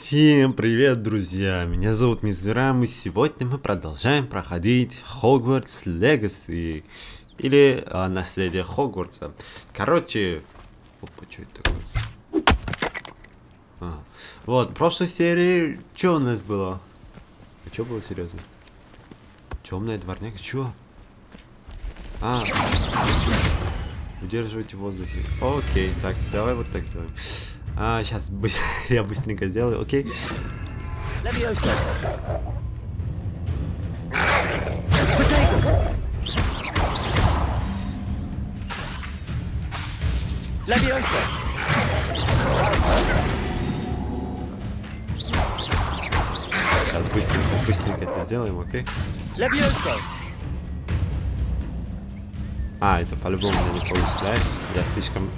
Всем привет, друзья! Меня зовут Mizzram, и сегодня мы продолжаем проходить Hogwarts Legacy, или Наследие Хогвартса. Короче, опа, что это такое? Вот, в прошлой серии, что у нас было? А что было серьезно? Темная дворняга, что? Удерживайте в воздухе. Окей, так, давай вот так сделаем. Сейчас я быстренько сделаю, окей. Сейчас быстренько это сделаем, окей. Это по-любому у меня не получится, да? Я слишком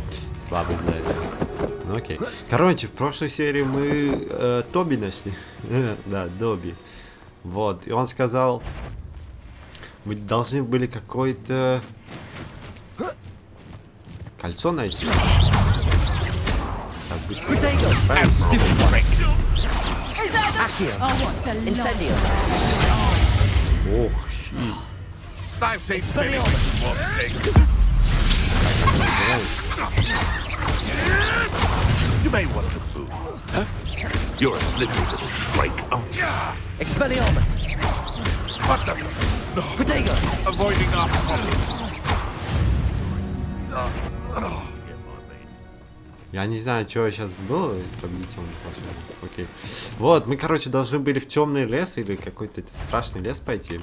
слабый для этого. Ну окей. Короче, в прошлой серии мы Тоби нашли. Да, Добби. Вот. И он сказал, мы должны были какое-то кольцо найти. Так, быстро. Ох, щи. You may want to move. Huh? You're a slippery little shrike, aren't you? Expelliarmus! What the? No. Protego! Avoiding our problem. Я не знаю, что сейчас было, победить он пошел. Окей. Вот, мы, короче, должны были в темный лес или какой-то страшный лес пойти.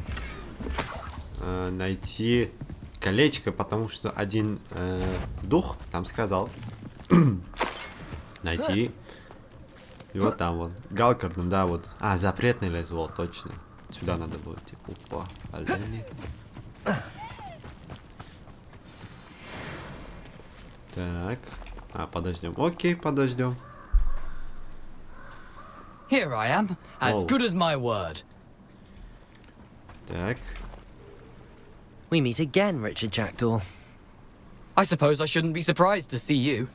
Найти колечко, потому что один дух нам сказал найти его там вот. Галкарден, да, вот. Запретный лес, вот, точно. Сюда надо было идти. Опа, олени. Так. Подождем. Окей, подождем. Here I am, as good as my word. Так. We meet again, Richard Jackdaw. I suppose I shouldn't be surprised to see you.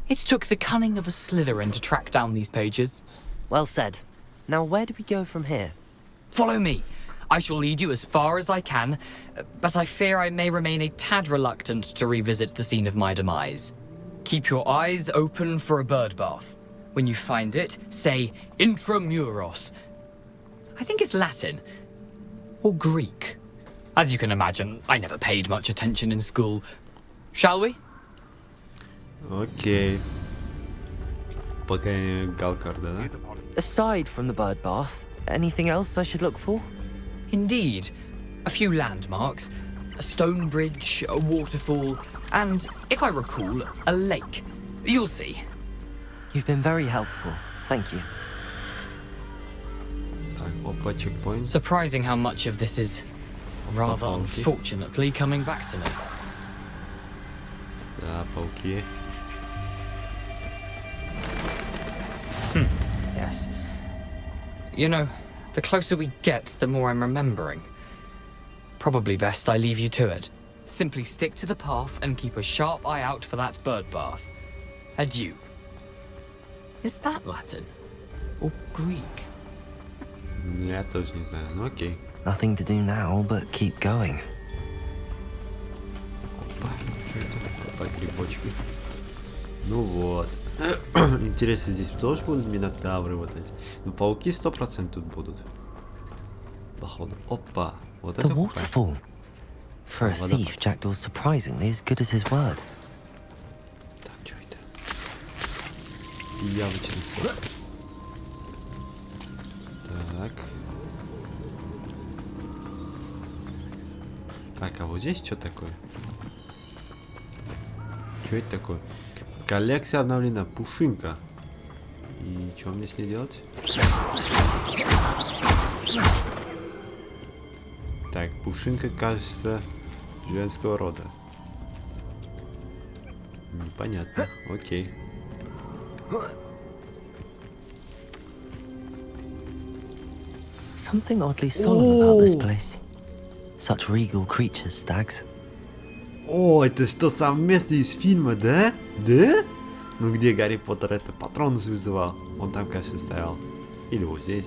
It took the cunning of a Slytherin to track down these pages. Well said. Now where do we go from here? Follow me. I shall lead you as far as I can, but I fear I may remain a tad reluctant to revisit the scene of my demise. Keep your eyes open for a bird bath. When you find it, say intramuros. I think it's Latin. Or Greek. As you can imagine, I never paid much attention in school. Shall we? Окей. Покорение Галкарда, да? Aside from the bird bath, anything else I should look for? Indeed. A few landmarks, a stone bridge, a waterfall, and, if I recall, a lake. You'll see. You've been very helpful. Thank you. Опа, чекпоинт. Surprising how much of this is, rather unfortunately, coming back to me. Да, пауки. Yes. You know, the closer we get, the more I'm remembering. Probably best I leave you to it. Simply stick to the path and keep a sharp eye out for that bird bath. Adieu. Is that Latin? Or Greek? Я тоже не знаю, ну окей. Nothing to do now but keep going. Опа, что это? Опа, грибочки. Ну вот. Интересно, здесь тоже будут минотавры вот эти. Ну, пауки 100% тут будут. Походу. Опа. Вот The это waterfall. For a thief, Jackdaw's surprisingly as good as his word. Так, что это? Яблочный сок. Так. Так, а вот здесь что такое? Что это такое? Коллекция обновлена. Пушинка. И что мне с ней делать? Так, пушинка, кажется, женского рода. Непонятно. Окей. Something oddly solemn about this place. Such regal creatures, stags. О, это что, совместно из фильма, да? Да? Ну где Гарри Поттер это Патронус вызывал? Он там, конечно, стоял. Или вот здесь.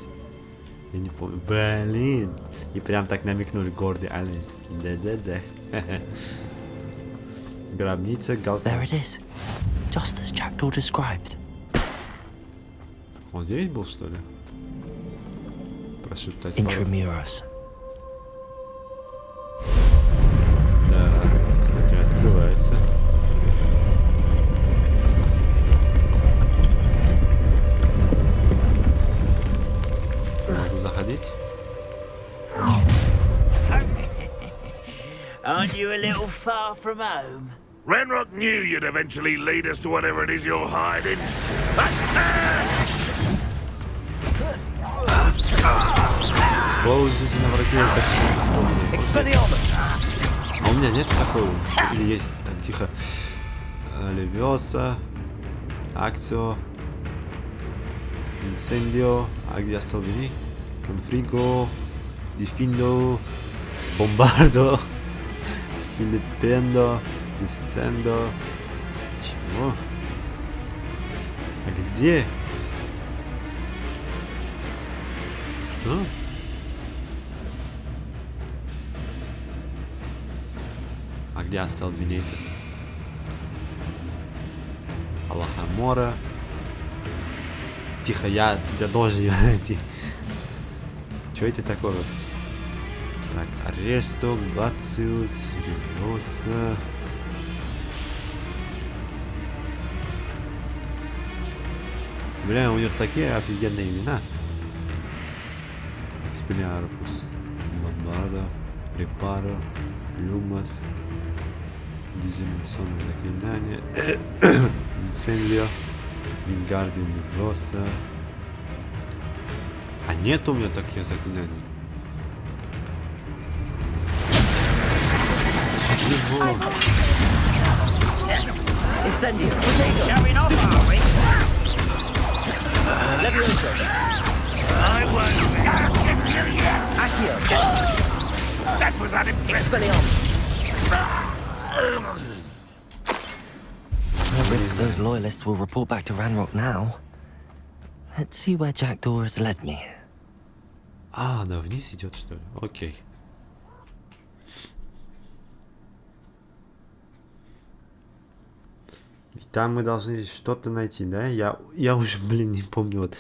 Я не помню. Блин. И прям так намекнули гордый олень. Да-да-да. Гробница Галка. There it is. Just as Jackdaw described. Он здесь был, что ли? Прошептать. Intramuros. Да, смотри, открывается. Могу заходить? Aren't you a little far from home? Ranrock knew you'd eventually lead us to whatever it is you're hiding. Используйте на враге Expelliarmus! А у меня нет такого? Или есть? Так, тихо. Левиоса. Акцио. Инсендио. А где остальные? Конфриго. Дефиндо. Бомбардо. Филиппендо. Дисцендо. Чего? А где? Что? А где остальные? Аллахамора. Тихо, я должен ее найти. Что это такое? Так, Аресто, Глациус, Ревоса. Бля, у них такие офигенные имена. Экспелиарпус, Бомбардо, Репаро, Люмас, Дизименционное заклинание, Инсенлио, Вингардиум Левиоса. А нет у меня таких заклинаний. Incendio! Showing off, are we? Levioso! I won't get you yet. Accio! That was unimpressive. Expelliarmus! No risk those loyalists will report back to Ranrock now. Let's see where Jackdaw has led me. А, она вниз идет, что ли? Окей. И там мы должны что-то найти, да? Я уже, блин, не помню. Вот.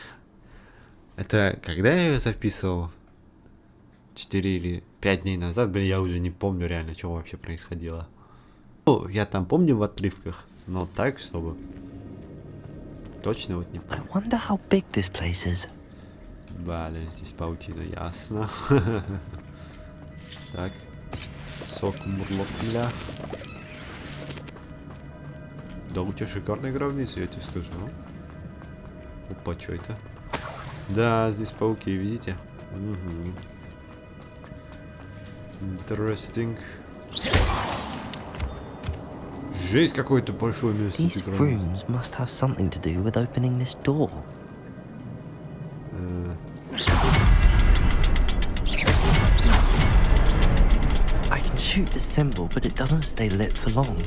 Это когда я ее записывал? 4 или 5 дней назад, блин, я уже не помню реально, что вообще происходило. Ну, я там помню в отрывках, но так, чтобы... Точно вот не I помню. wonder how big this place is. Блин, здесь паутина, ясно. Так. Сок мурлокля. Да, у тебя шикарная гробница, я тебе скажу. Опа, что это? Да, здесь пауки, видите? Угу. Interesting. Жесть, какое-то большое место. These rooms must have something to do with opening this door. I can shoot the symbol, but it doesn't stay lit for long.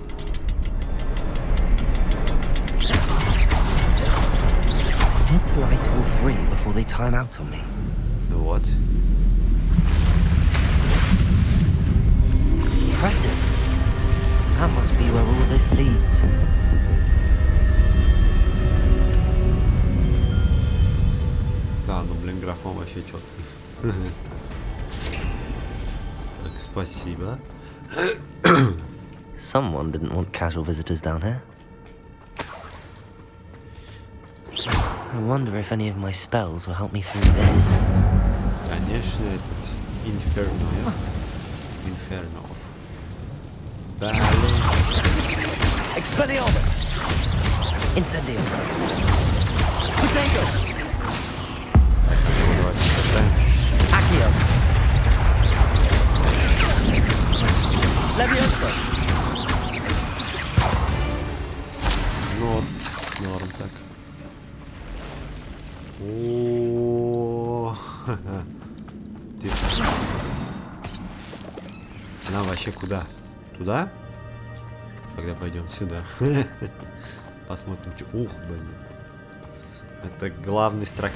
I need to light all 3 before they time out on me. Ну вот. Impressive. That must be where all this leads. Да, ну блин, графон вообще четкий. Так, спасибо. Someone didn't want casual visitors down here. I wonder if any of my spells will help me through this. Конечно, этот Инферно. Инферно. Блин. Expelliarmus! Incendio! Potato! Давайте поставим. Accio! Levioso! Норм так. О, тихо. Нам вообще куда? Туда? Тогда пойдем сюда. Посмотрим, что. Ух, блин. Это главный страх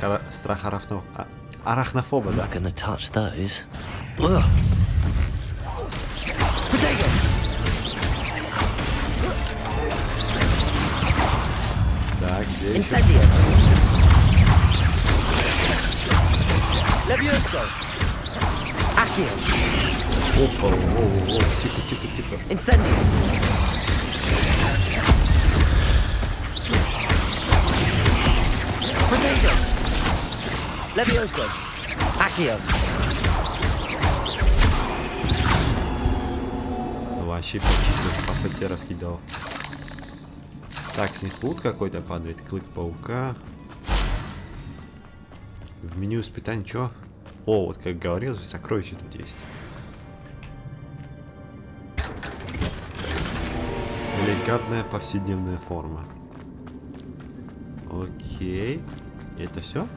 арахнофоба, да? Not gonna touch those. Potato! Так, где еще? Incendio! Levioso! Accio! Опа, о, тихо. Incendio! Potato! Levioso! Accio! Вообще почти по фате раскидал. Так, с них лут какой-то падает. Клык паука. В меню испытаний что? О, вот как говорил, сокровища тут есть. Элегантная повседневная форма. Окей. И это все?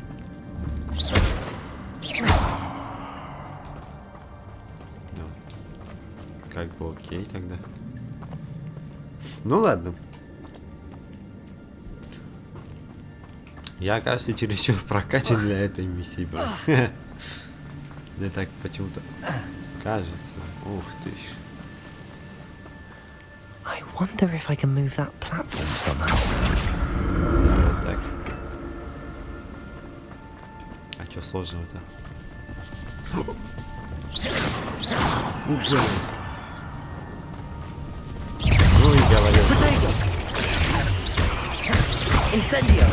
Как бы окей тогда. Ну ладно. Я, кажется, чересчур прокачан для этой миссии, бро. Мне так почему-то кажется. Ух ты ж. I wonder if I can move that platform somehow. Да, вот так. А что сложного-то? Ну и говорил. Potato! Incendio!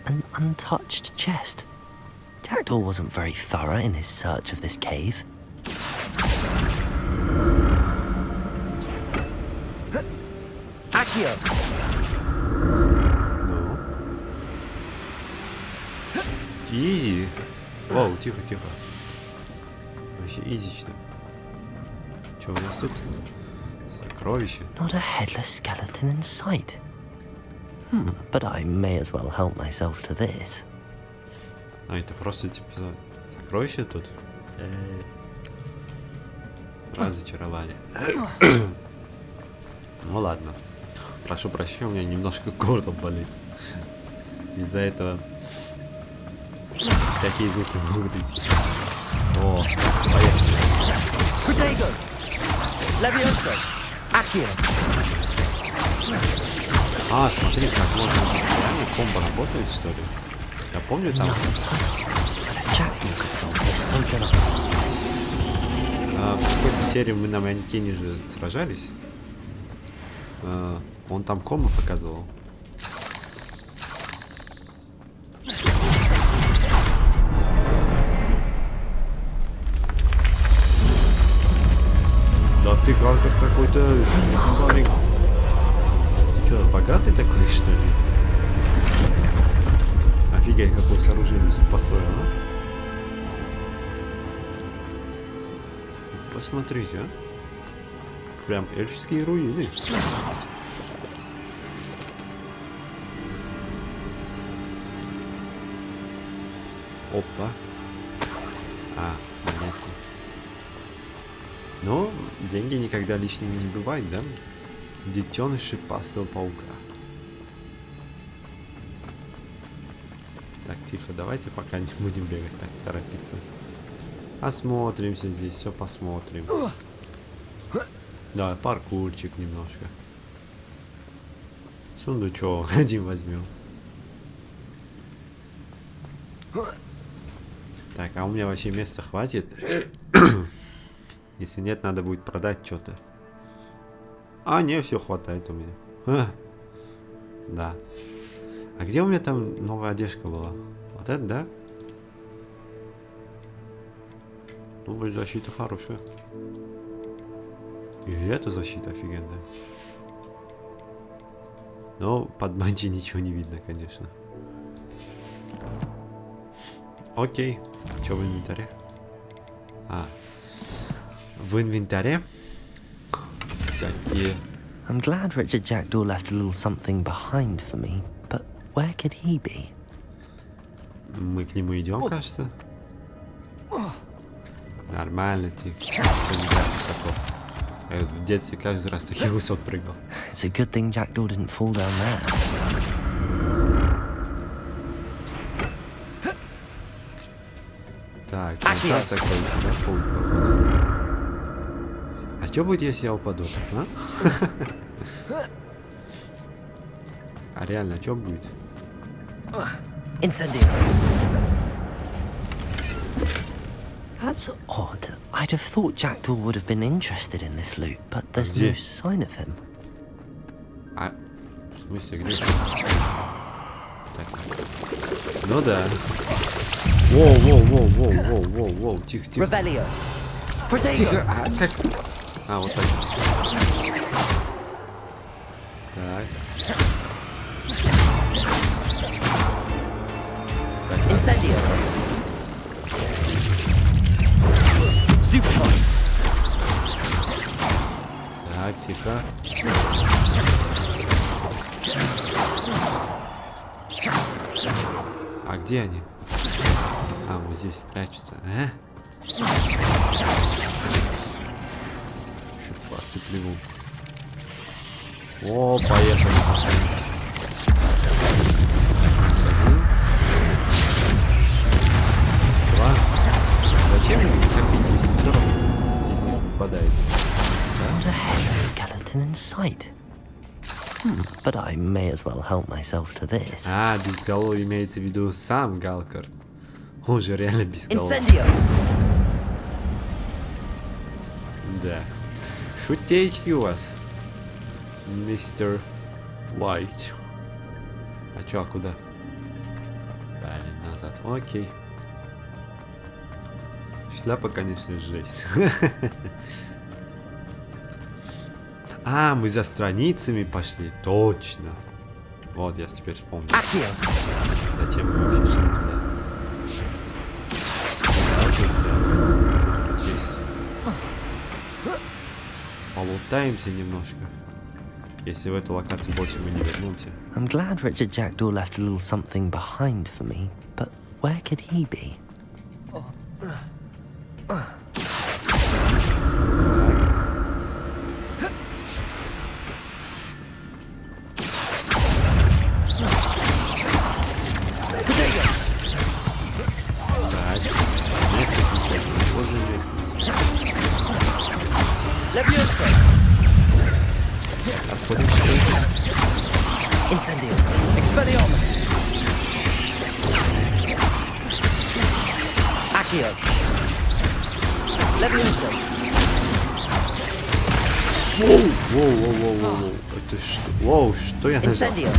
An untouched chest. Jackdaw wasn't very thorough in his search of this cave. Accio! Ну. Изи. Оу, тихо. Вообще изично. Что у нас тут? Сокровище. Not a headless skeleton in sight. But I may as well help myself to this. А, это просто типа сокровище тут? Разочаровали. Ну ладно. Прошу прощения, у меня немножко горло болит. Из-за этого такие звуки могут быть. О, поехали. Potato! Levioso! Accio! А, смотри, как можно реально комбо работает, что ли? Я помню там... Jackdaw could solve this so good. В какой-то серии мы на манекене же сражались. Он там комбо показывал. Да ты галкер какой-то парень. Ты что, богатый такой, что ли? Офигеть, какое сооружение построено. Посмотрите, а. Прям эльфские руины. Опа. А, монетку. Но деньги никогда лишними не бывают, да? Детеныш шипастого паука. Так, тихо, давайте пока не будем бегать, так торопиться. Осмотримся здесь, все посмотрим. Да, паркурчик немножко. Сундучок один возьмем. Так, а у меня вообще места хватит? Если нет, надо будет продать что-то. А, не, все хватает у меня. Да. А где у меня там новая одежка была? Вот это, да? Ну, защита хорошая. И эта защита офигенная. Но под мантией ничего не видно, конечно. Окей. Что в инвентаре? А. В инвентаре всякие... I'm glad Richard Jackdaw left a little something behind for me, but where could he be? Мы к нему идем, кажется. Нормально, тихо. Я в детстве каждый раз таких высот прыгал. It's a good thing Jackdaw didn't fall down there. Так, там сокровище, да, паук, походу. А что будет, если я упаду? А? А реально, что будет? Incendio. That's odd. I'd have thought Jackdaw would have been interested in this loot, but there's no Где? sign of him. А, в смысле, где? Так. Ну да. Воу, тихо. Revelio. Protego. Тихо, а как? А, вот так. Так. Incendio. Stupefy. Так, тихо. А где они? А, вот здесь прячутся. А? Шипастый плевун. О, поехали. Два. Зачем мне копить, если все равно из них выпадает? Not a headless skeleton in sight. But I may as well help myself to this. А, безголовый имеется в виду сам Галкард. Он же реально безголовый. Incendio. Да. Шутейки у вас, мистер Уайт. А чё, а куда? Блин, назад. Окей. Шляпа, конечно, жесть. А, мы за страницами пошли. Точно. Вот, я теперь вспомнил. Accio. Зачем мы вообще шли туда? Что-то тут есть. Полутаемся немножко. Если в эту локацию больше мы не вернемся. I'm glad Richard Jackdaw left a little something behind for me, but where could he be? Так. Местность, кстати, похожая местность. Levioso. Отходим сюда. Incendio. Expelliarmus. Accio. Levioso. Воу. Это что? Воу, что я нажал? Incendio.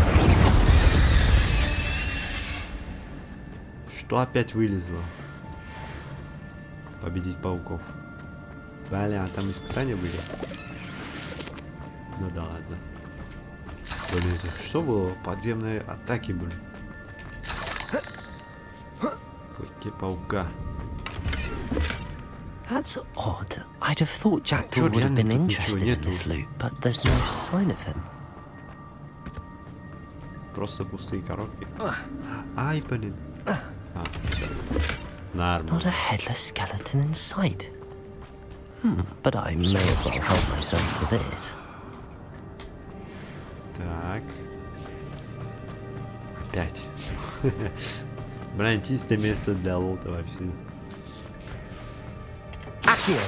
Что опять вылезло? Победить пауков. Бля, там испытания были? Ну да ладно. Блин, это что было? Подземные атаки были. Клыки паука. That's odd. I'd have thought Jackdaw Чё, would have реально been тут ничего interested in нету? this loot, but there's no sign of him. Просто пустые коробки. Ай, блин. А, все. Нормально. Not a headless skeleton in sight. But I may as well help myself to this. Так. Опять. Блин, чистое место для лута вообще. Accio.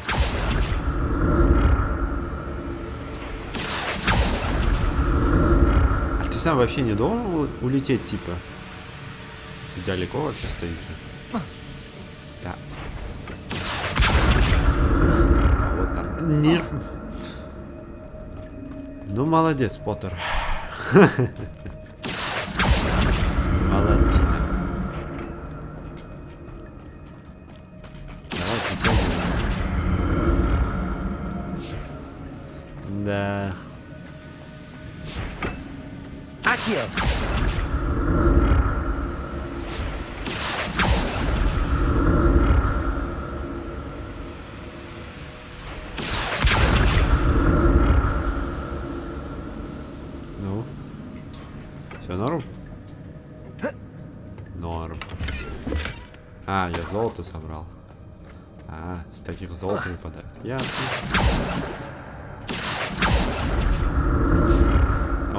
А ты сам вообще не должен улететь, типа? Ты далеко вообще стоишь? Да. А вот там. Нет. Ну, молодец, Поттер. Молодчина. Давай, притягивай. Да. Accio. Ну. Все норм? Норм. А, я золото собрал. А, с таких золота выпадает. Ясно.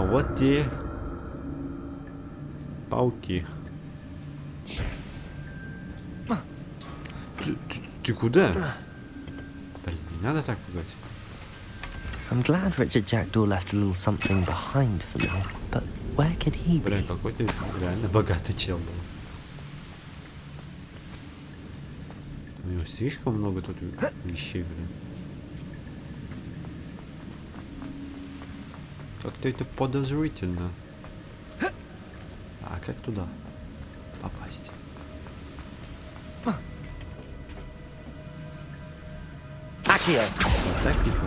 вот те пауки. Ты куда? Блин, не надо так пугать. I'm glad Richard Jackdaw left a little something behind for me, but where could he Блин, be? какой-то реально богатый чел был. У него слишком много тут вещей, блин. Как-то это подозрительно. А как туда попасть? Accio. Так типа.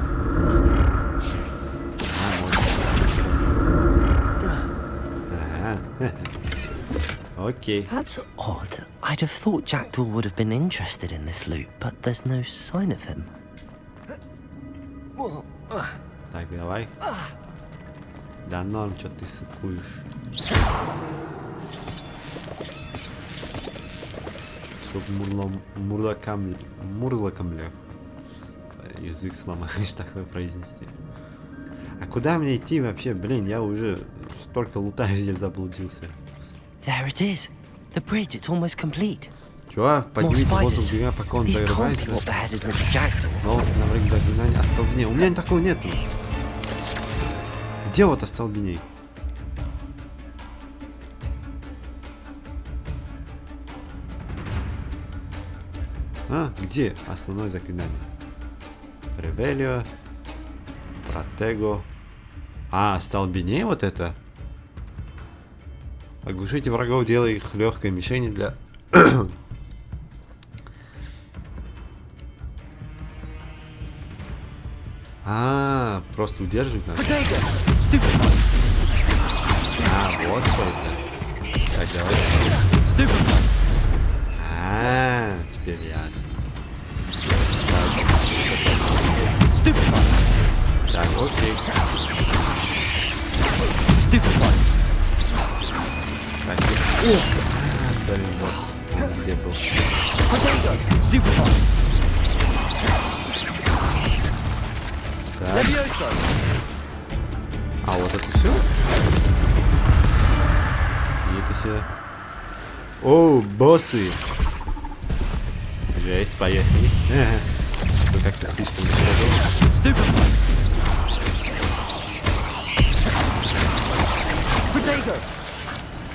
Ага. Окей. That's odd. I'd have thought Jackdaw would have been interested in this loot, but there's no sign of him. Так, давай. Да норм, что ты сыкуешь. Чтоб мурлакамля. Язык сломаешь такое произнести. А куда мне идти вообще? Блин, я уже столько лутаю, здесь заблудился. There it is. The bridge, it's almost complete. Чувак, More поднимите воздух spiders. двумя, пока он These can't be загребается. what beheaded Richard Jackdaw. Но на враге заклинания остолбеней. У меня такого нету. Где вот остолбеней? А, где основное заклинание? Ревелио, Протего. А, остолбеней вот это? Оглушите врагов, делая их легкой мишенью для... Просто удерживать надо. А, вот что это. Так, давай. Теперь ясно. Так, окей. Так, блин, вот. Где был? Так. А вот это все? И это все. О, боссы! Жесть, поехали. Вы как-то слишком дорого.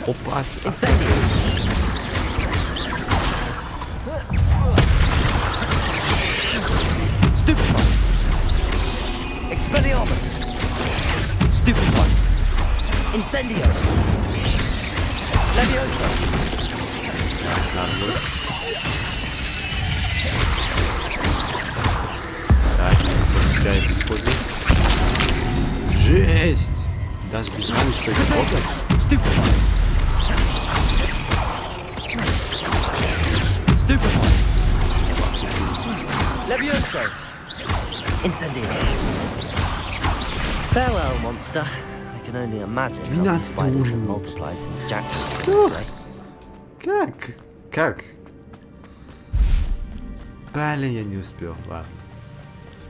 Опа! Expelliarmus. Stupid one. Incendio. Leviosa. Так, пускай это использует. Жесть! Даже без нами что это плохо? Stupid one. Stupid one. Leviosa. Incendio. Farewell, monster. I can only imagine how these spiders have multiplied since Jackdaw. Как? Блин, я не успел. Ладно.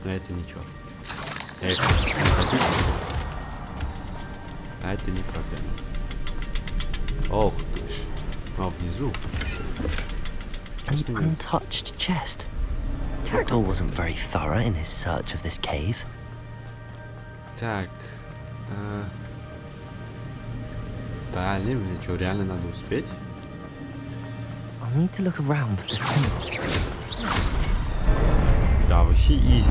Но это ничего. А это не проблема. Ох ты ж. А внизу. An untouched chest. Jackdaw wasn't very thorough in his search of this cave. Так. Блин, мне что, реально надо успеть? I'll need to look around for the symbol. Да, вообще изи.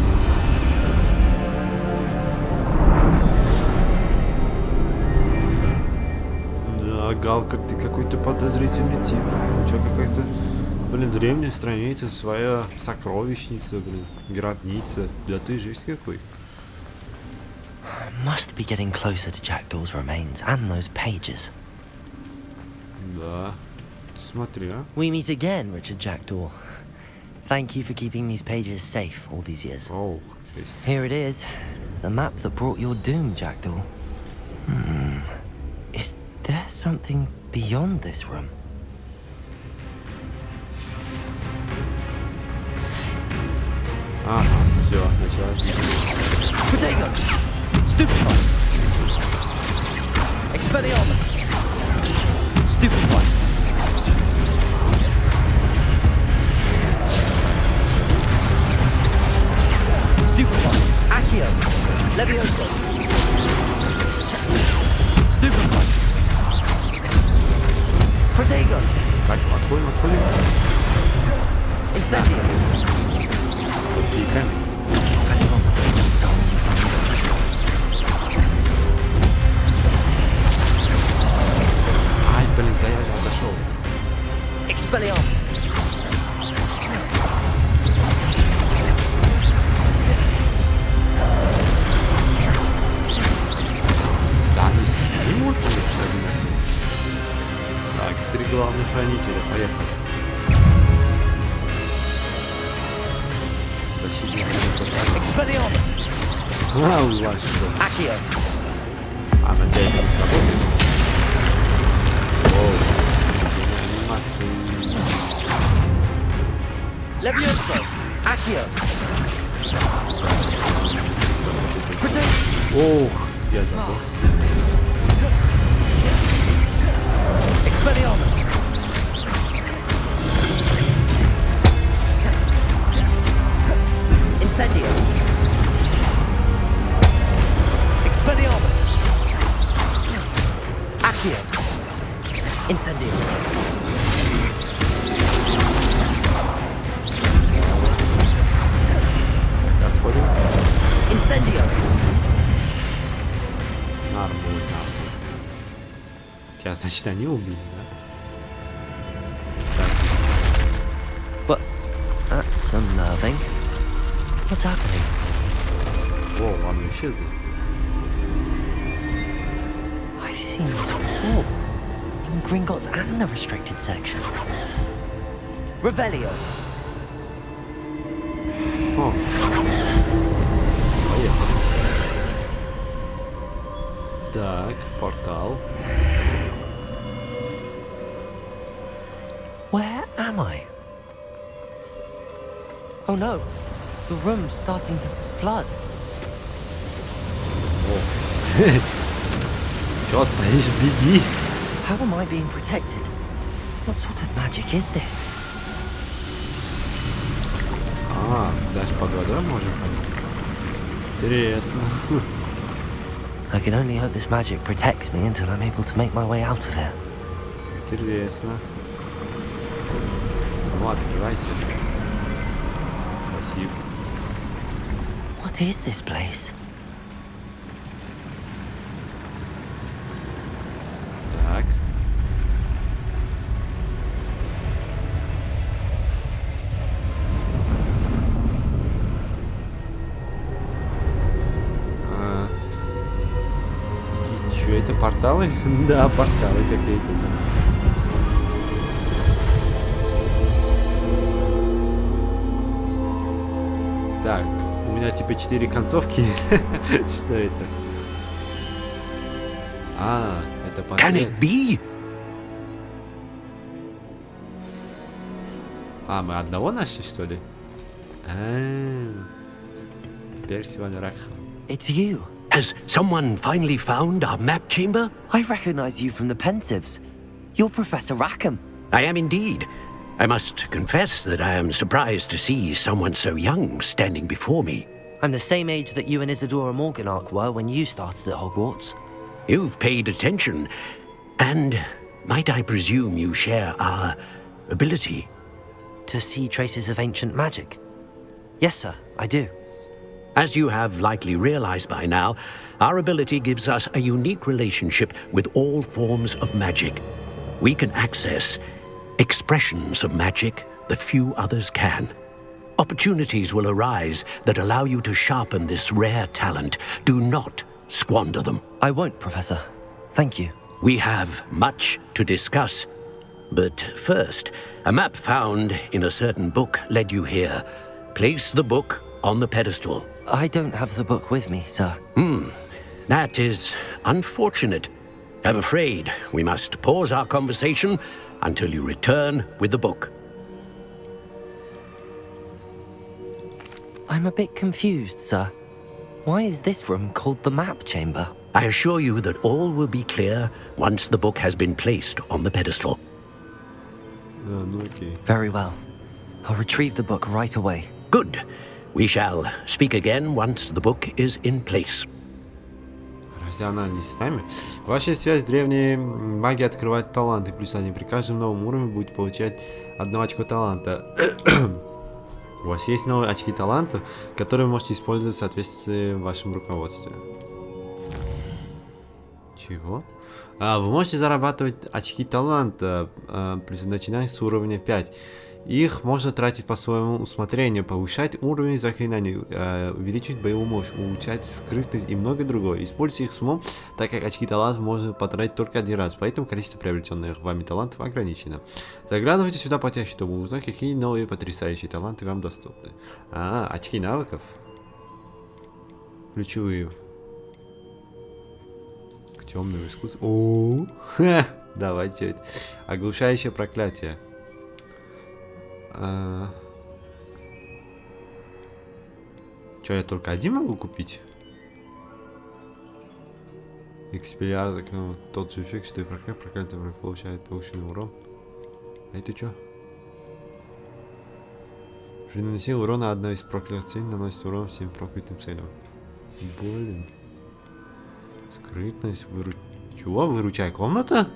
Да, Галка, ты какой-то подозрительный тип. У тебя какая-то, блин, древняя страница, своя сокровищница, блин, гробница. Да ты жесть какой. Must be getting closer to Jackdaw's remains and those pages. Да. Смотри, а. We meet again, Richard Jackdaw. Thank you for keeping these pages safe all these years. Оу, жесть. Here it is. The map that brought your doom, Jackdaw. Is there something beyond this room? Ага, все, началось. Protego. Stupid one. Expelliarmus! Stupid one! Stupid one! Accio! Levioso! Stupid one! Protego! Так, отходим. Incendio! Тикаем. Expelliarmus was so Ай, блин, да я же отошел. Expelliarmus! Да, не могут, конечно, так, 3 главных хранителя, поехали. Защитник. Expelliarmus! А, у вас что? Accio! А, на тебя это не сработает? Воу. Анимации. Levioso! Accio! Protego! Ох, я забыл. Expelliarmus! Incendio! Expelliarmus! Accio! Incendio! Отходим. Incendio! Нормально. Тебя, значит, они убили, да? Так, But that's unnerving. What's happening? воу, он исчезли. I've seen this before. In Gringotts and the restricted section. Revelio! О. Поехали. Так, портал. Where am I? Oh no, the room's starting to flood. Чё стоишь, беги. How am I being protected? What sort of magic is this? А, даже под водой можем ходить. Интересно. I can only hope this magic protects me until I'm able to make my way out of here. Интересно. Ну, открывайся. Спасибо. What is this place? Так. И чё, это порталы? Да, порталы какие-то. Так, у меня типа 4 концовки. Что это? А, это Can портрет. it be? А, мы одного нашли, что ли? Теперь сегодня Ракха. It's you. Has someone finally found our map chamber? I recognize you from the Pensives. You're Professor Rackham. I am indeed. I must confess that I am surprised to see someone so young standing before me. I'm the same age that you and Isadora Morganach were when you started at Hogwarts. You've paid attention, and might I presume you share our ability? To see traces of ancient magic? Yes, sir, I do. As you have likely realized by now, our ability gives us a unique relationship with all forms of magic. We can access expressions of magic that few others can. Opportunities will arise that allow you to sharpen this rare talent. Do not squander them. I won't, Professor. Thank you. We have much to discuss. But first, a map found in a certain book led you here. Place the book on the pedestal. I don't have the book with me, sir. That is unfortunate. I'm afraid we must pause our conversation until you return with the book. I'm a bit confused, sir. Why is this room called the map chamber? I assure you that all will be clear once the book has been placed on the pedestal. Ну окей. Very well. I'll retrieve the book right away. Good. We shall speak again once the book is in place. Разве она не с нами? Ваша связь с древней магией открывает таланты. Плюс один. При каждом новом уровне будете получать 1 очко таланта. У вас есть новые очки таланта, которые вы можете использовать в соответствии в вашем руководстве. Чего? Вы можете зарабатывать очки таланта, начиная с уровня 5. Их можно тратить по своему усмотрению, повышать уровень заклинаний, увеличить боевую мощь, улучшать скрытность и многое другое. Используйте их с умом, так как очки талантов можно потратить только 1 раз, поэтому количество приобретенных вами талантов ограничено. Заглядывайте сюда почаще, чтобы узнать, какие новые потрясающие таланты вам доступны. Очки навыков. Ключевые. К темному искусству. Давайте. Оглушающее проклятие. Че, я только один могу купить? Экспеллиар, тот же эффект, что и проклятие получает повышенный урон. А это что? При нанесении урона одна из проклятых целей наносит урон всем проклятым целям. Блин. Скрытность, Чего? Выручай комната?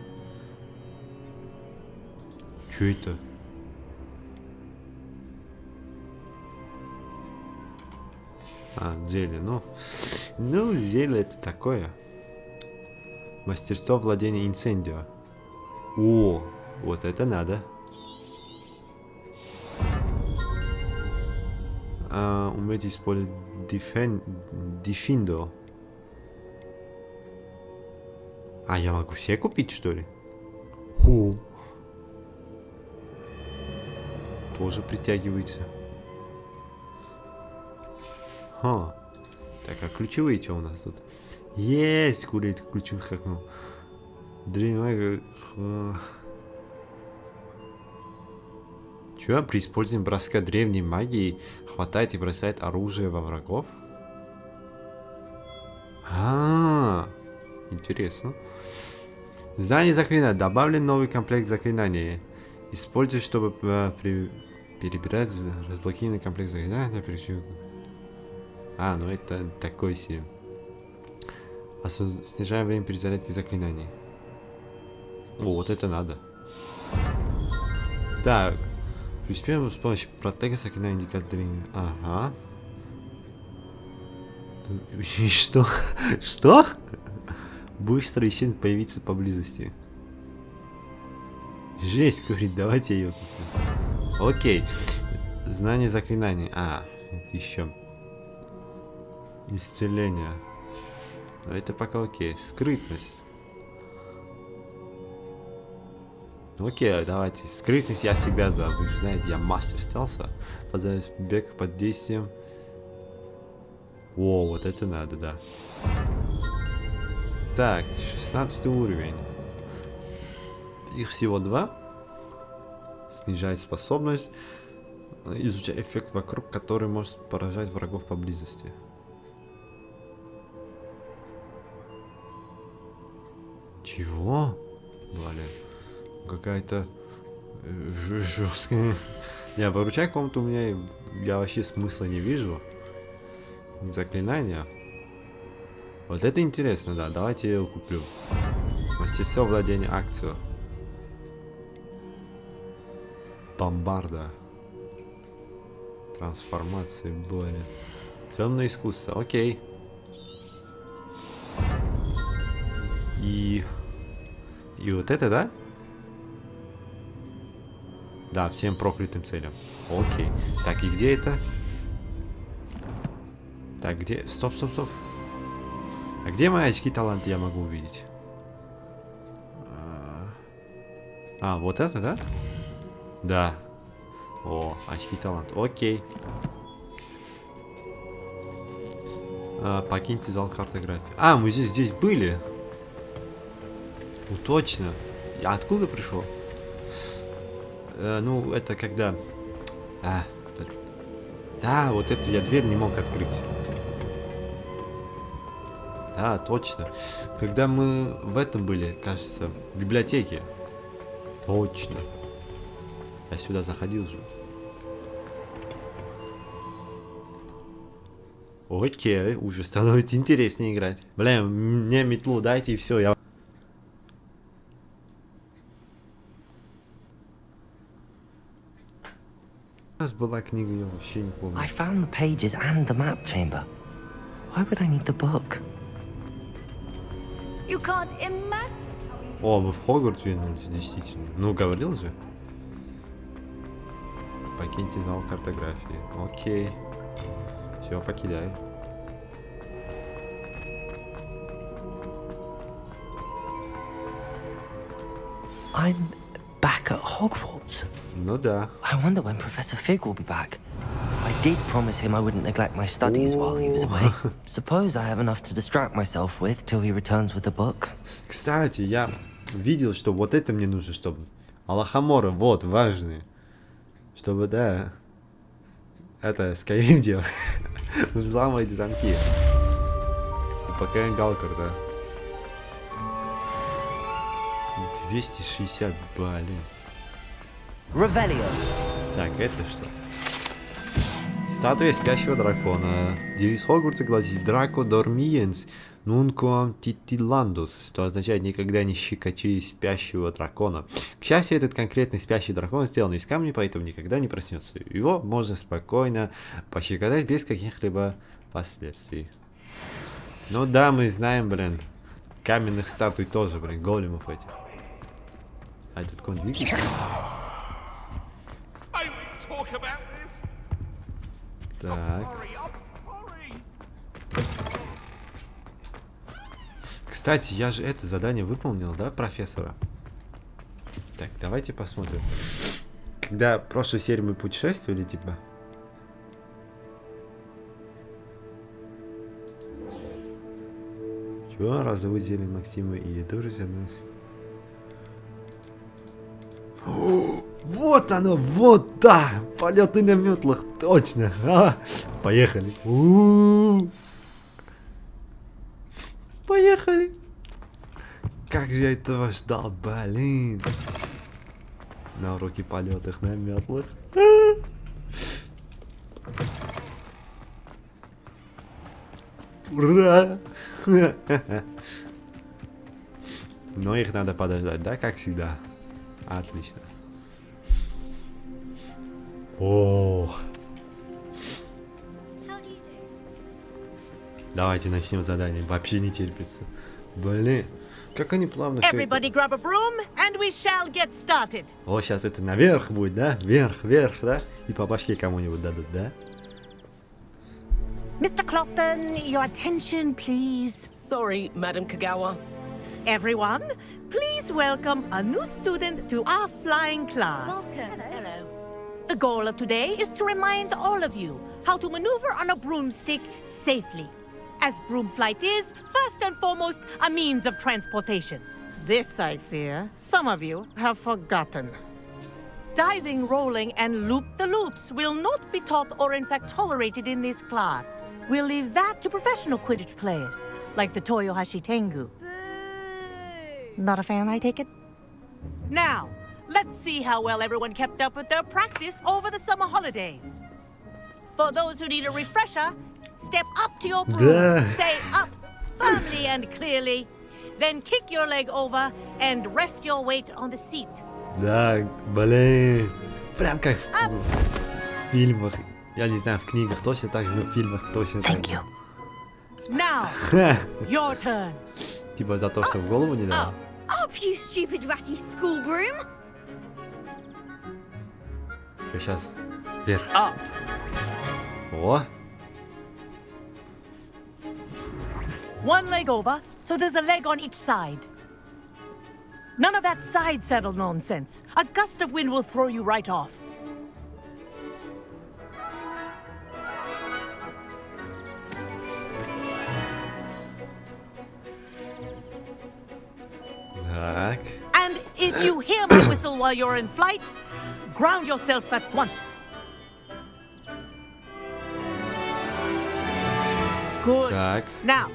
Что это? Зелье, ну, зелье это такое. Мастерство владения инцендио. О, вот это надо. Уметь использовать дефиндо. Я могу все купить, что ли? Тоже притягивается. Так, а ключевые что у нас тут? Есть курить ключевых как древняя. Чё? При использовании броска древней магии хватает и бросает оружие во врагов? Интересно. Знание заклинания. Добавлен новый комплект заклинаний. Используй, чтобы перебирать разблокированный комплект заклинания. Ну это такой себе. Снижаем время перезарядки заклинаний. Вот это надо. Так. Преуспеем с помощью протега заклинания индикатора. Что? Что? Быстро исчезнет, появиться поблизости. Жесть, говорит, давайте ее купим. Окей. Знание заклинаний. Еще. Исцеление. Но это пока окей. Скрытность. Окей, давайте. Скрытность я всегда за. Вы же знаете, я мастер стелса. Позовешь бег под действием. Вот это надо, да. Так, 16 уровень. Их всего 2. Снижает способность. Изучай эффект вокруг, который может поражать врагов поблизости. Чего? Блин. Какая-то жесткая. Я выручай комнату, у меня я вообще смысла не вижу. Заклинания. Вот это интересно, да. Давайте я его куплю. Мастерство владения акцию. Бомбарда. Трансформации, блин. Темное искусство, окей. И вот это, да? Да, всем проклятым целям. Окей. Так, и где это? Так, где? Стоп. А где мои очки таланта я могу увидеть? Вот это, да? Да. Очки таланта. Окей. Покиньте зал картографии. Мы здесь были. Точно. Я откуда пришел? Это когда... Да, вот эту я дверь не мог открыть. Да, точно. Когда мы в этом были, кажется, в библиотеке. Точно. Я сюда заходил же. Окей, уже становится интереснее играть. Блин, мне метлу дайте и все, я... У нас была книга, я вообще не помню. I found the pages and the map chamber. Why would I need the book? You can't imagine. О, мы в Хогвартс вернулись, действительно. Ну, говорил же. Покиньте зал картографии. Окей. Все, покидай. I'm back at Hogwarts. Ну да. I wonder when Professor Fig will be back. I did promise him I wouldn't neglect my studies while he was away. Suppose I have enough to distract myself with till he returns with the book. Кстати, я видел, что вот это мне нужно, чтобы... Алахамора, вот, важные. Чтобы, да... Это, Skyrim делал. Взламывать замки. ПК Галкар, да. 260, блин. Revelio. Так, это что? Статуя спящего дракона. Девиз Хогвартса гласит «Драко дормиенс нункуам титиландус», что означает «никогда не щекочи спящего дракона». К счастью, этот конкретный спящий дракон сделан из камня, поэтому никогда не проснется. Его можно спокойно пощекотать без каких-либо последствий. Ну да, мы знаем, блин, каменных статуй тоже, блин, големов этих. А этот кон двигается? Так. Кстати, я же это задание выполнил, да, профессора? Так, давайте посмотрим. Когда в прошлой серии мы путешествовали, типа... Чего? Разовые зелья Максима и тоже за нас. Вот оно, вот, да! Полеты на метлах, точно! Поехали! Поехали! Как же я этого ждал, блин! На уроке полетах на метлах. Ура! Но их надо подождать, да, как всегда? Отлично. О. Давайте начнем задание. Вообще не терпится. Блин, как они плавно все это... Grab a broom and we shall get started. О, сейчас это наверх будет, да? Вверх, вверх, да? И по башке кому-нибудь дадут, да? Mr. Clopton, your attention, please. Sorry, Madam Kagawa. Everyone, please welcome a new student to our flying class. Welcome. Hello. The goal of today is to remind all of you how to maneuver on a broomstick safely, as broom flight is, first and foremost, a means of transportation. This, I fear, some of you have forgotten. Diving, rolling, and loop-the-loops will not be taught or in fact tolerated in this class. We'll leave that to professional Quidditch players, like the Toyohashi Tengu. Not a fan, I take it? Now, let's see how well everyone kept up with their practice over the summer holidays. For those who need a refresher, step up to your broom, say up firmly and clearly, then kick your leg over and rest your weight on the seat. Да, блин. Прям как в фильмах. Я не знаю, в книгах точно так же, но в фильмах точно так же. Now, your turn. Типа за то, что в голову не дал. Up, you stupid ratty school broom! Что сейчас? Вверх. Up. О. One leg over, so there's a leg on each side. None of that side saddle nonsense. A gust of wind will throw you right off. Так. And if you hear my whistle while you're in flight, ground yourself at once. Good. Так. Now,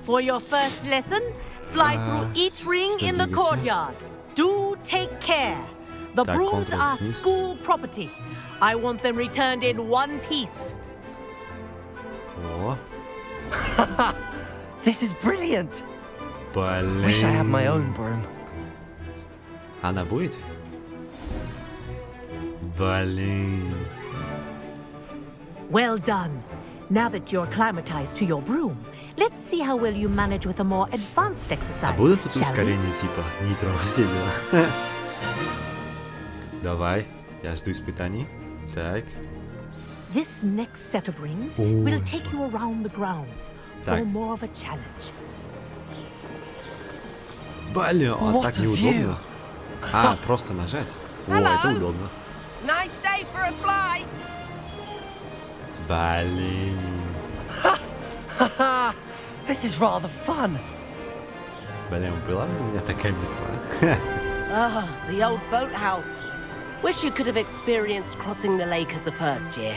For your first lesson, fly through each ring in the courtyard. Do take care. The brooms are school property. I want them returned in one piece. О, This is brilliant. блин. Wish I had my own broom. Она будет? Блин. Well done. Now that you're acclimatized to your broom, let's see how well you manage with a more advanced exercise. А будут тут shall we? ускорения типа нитро, все дела? Давай, я жду испытаний. Так. This next set of rings will take you around the grounds for Так. more of a challenge. Блин, а What так a неудобно. А, просто нажать. О, это удобно. Nice day for a flight. Блин. This is rather fun. Блин, была бы у меня такая метла. Ah, the old boathouse. Wish you could have experienced crossing the lake as a first year.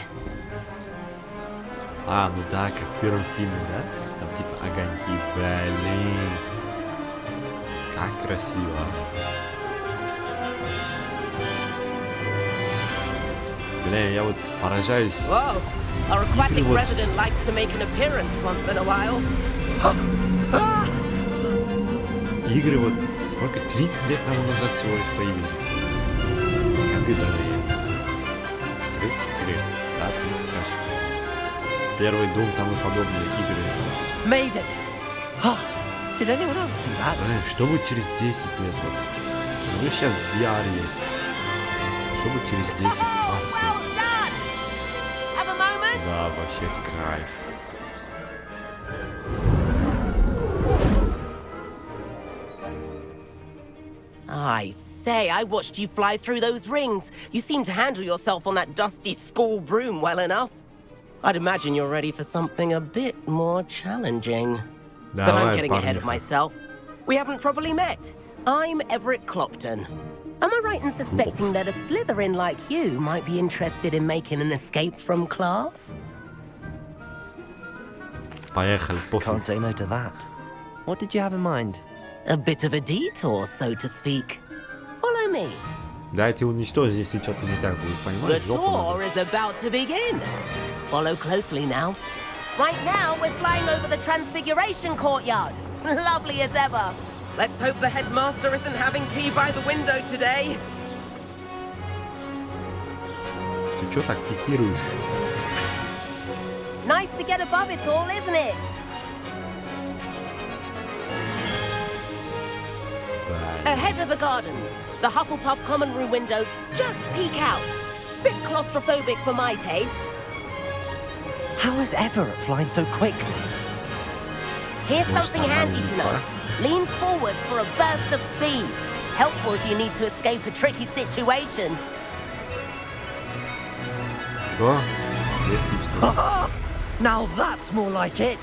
А, ну да, как в первом фильме, да? Там типа огоньки. Блин. Как красиво. Блин, я вот поражаюсь. Whoa, our aquatic вот. resident likes to make an appearance once in a while. Игры вот сколько? 30 лет тому назад всего лишь появились. Компьютерные игры. 30 лет. Да, 30, кажется. Первый Doom, там и подобные игры. Made it. Oh, did anyone else see that? Блин, что будет через 10 лет? Вот. Ну, сейчас VR есть. Что будет через 10, 20 Well лет? done. Have a moment. Да, вообще кайф. I say, I watched you fly through those rings. You seem to handle yourself on that dusty school broom well enough. I'd imagine you're ready for something a bit more challenging. But I'm Давай, getting ahead of парни. myself. We haven't properly met. I'm Everett Clopton. Am I right in suspecting that a Slytherin like you might be interested in making an escape from class? Поехали, пофиг. Can't say no to that. What did you have in mind? A bit of a detour, so to speak. Follow me. Дайте уничтожить, если что-то не так будет, The понимаешь? Жопу tour надо. is about to begin. Follow closely now. Right now, we're flying over the Transfiguration Courtyard. Lovely as ever. Let's hope the headmaster isn't having tea by the window today. Ты чё так пикируешь? Nice to get above it all, isn't it? Блин. Ahead of the gardens, the Hufflepuff common room windows just peek out. Bit claustrophobic for my taste. How is Everett flying so quickly? Here's something handy to know. Lean forward for a burst of speed. Helpful if you need to escape a tricky situation. Чё? Резкий скорость. Now that's more like it.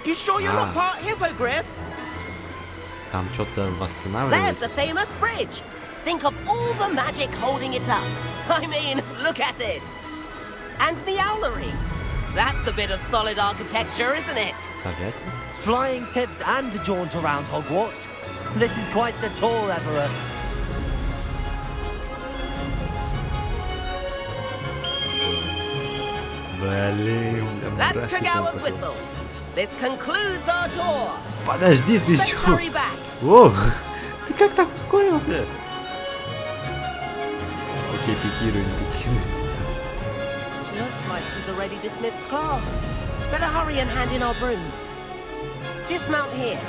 You sure you're not part hippogriff? Там что-то There's восстанавливается. the famous bridge. Think of all the magic holding it up. I mean, look at it. And the owlery. That's a bit of solid architecture, isn't it? Советник? Flying tips and a jaunt around Hogwarts. This is quite the tour, Everett. Блин, у меня That's мурашки Kagawa's прям whistle. This concludes our tour. Подожди, ты Let's чё? hurry back. О, ты как так ускорился? Окей, пикируем, пикируем. Looks like we've already dismissed class. Better hurry and hand in our brooms. Dismount here.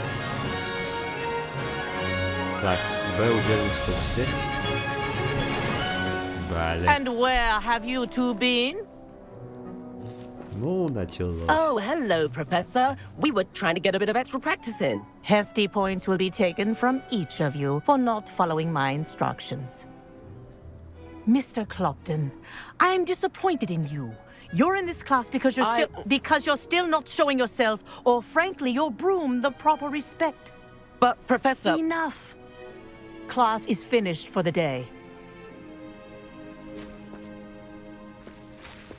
Так, Б уверен, что здесь. Блин. And where have you two been? Ну, началось. Oh, hello, Professor. We were trying to get a bit of extra practice in. Hefty points will be taken from each of you for not following my instructions. Mr. Clopton, I'm disappointed in you. You're in this class because you're still not showing yourself, or frankly, your broom the proper respect. But, Professor... Enough. Class is finished for the day.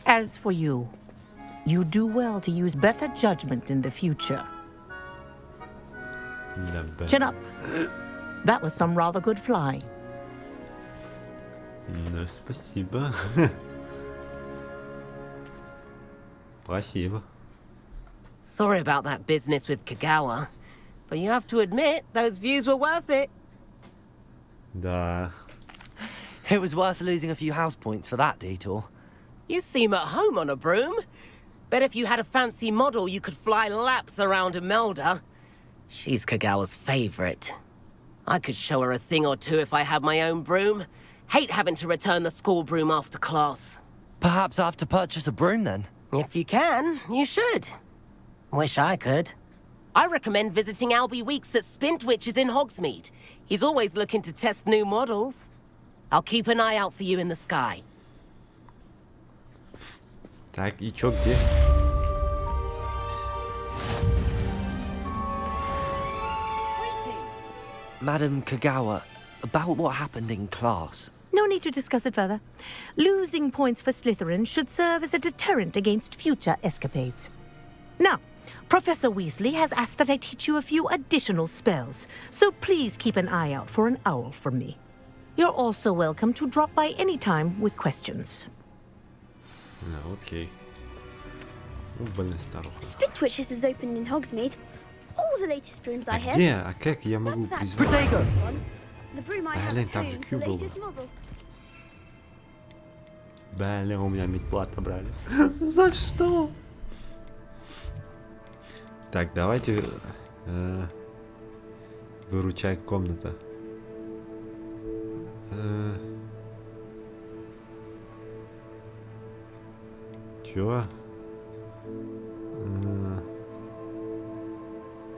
As for you, you do well to use better judgment in the future. Chin up. That was some rather good flying. Ну, спасибо. Спасибо. Sorry about that business with Kagawa, but you have to admit those views were worth it. Да. It was worth losing a few house points for that detour. You seem at home on a broom. Bet if you had a fancy model, you could fly laps around Imelda. She's Kagawa's favorite. I could show her a thing or two if I had my own broom. Hate having to return the school broom after class. Perhaps I have to purchase a broom then. If you can, you should. Wish I could. I recommend visiting Albie Weeks at Spintwitches in Hogsmeade. He's always looking to test new models. I'll keep an eye out for you in the sky. Так, и чё, где? Madam Kagawa, about what happened in class. No need to discuss it further. Losing points for Slytherin should serve as a deterrent against future escapades. Now, Professor Weasley has asked that I teach you a few additional spells, so please keep an eye out for an owl from me. You're also welcome to drop by any time with questions. Окей. Ну, блин, старуха. Spintwitches is opened in Hogsmeade. All the latest brooms I hear. Где? А как я могу That's that призвать? one. The broom I have Блин, at там home же is the Q был. latest model. Блин, у меня метла отобрали. За что? Так, давайте... выручай комната. Чё?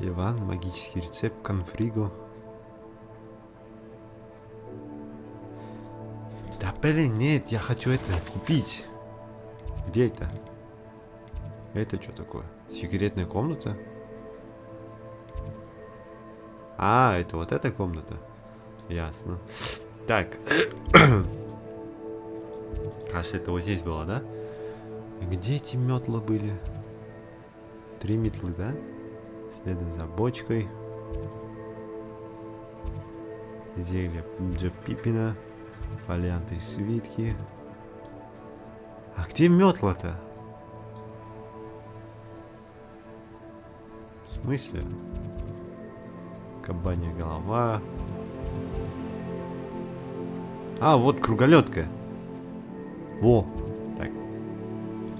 Иван, магический рецепт, конфригу. Да блин, нет, я хочу это купить. Где это? Это что такое? Секретная комната? А, это вот эта комната. Ясно. Так. Кажется, это вот здесь было, да? Где эти метлы были? 3 метлы, да? Следуем за бочкой. Зелье Джо Пиппина. Фолианты и свитки. А где метла-то? В смысле? Кабанья голова. А, вот круголетка. Во. Так.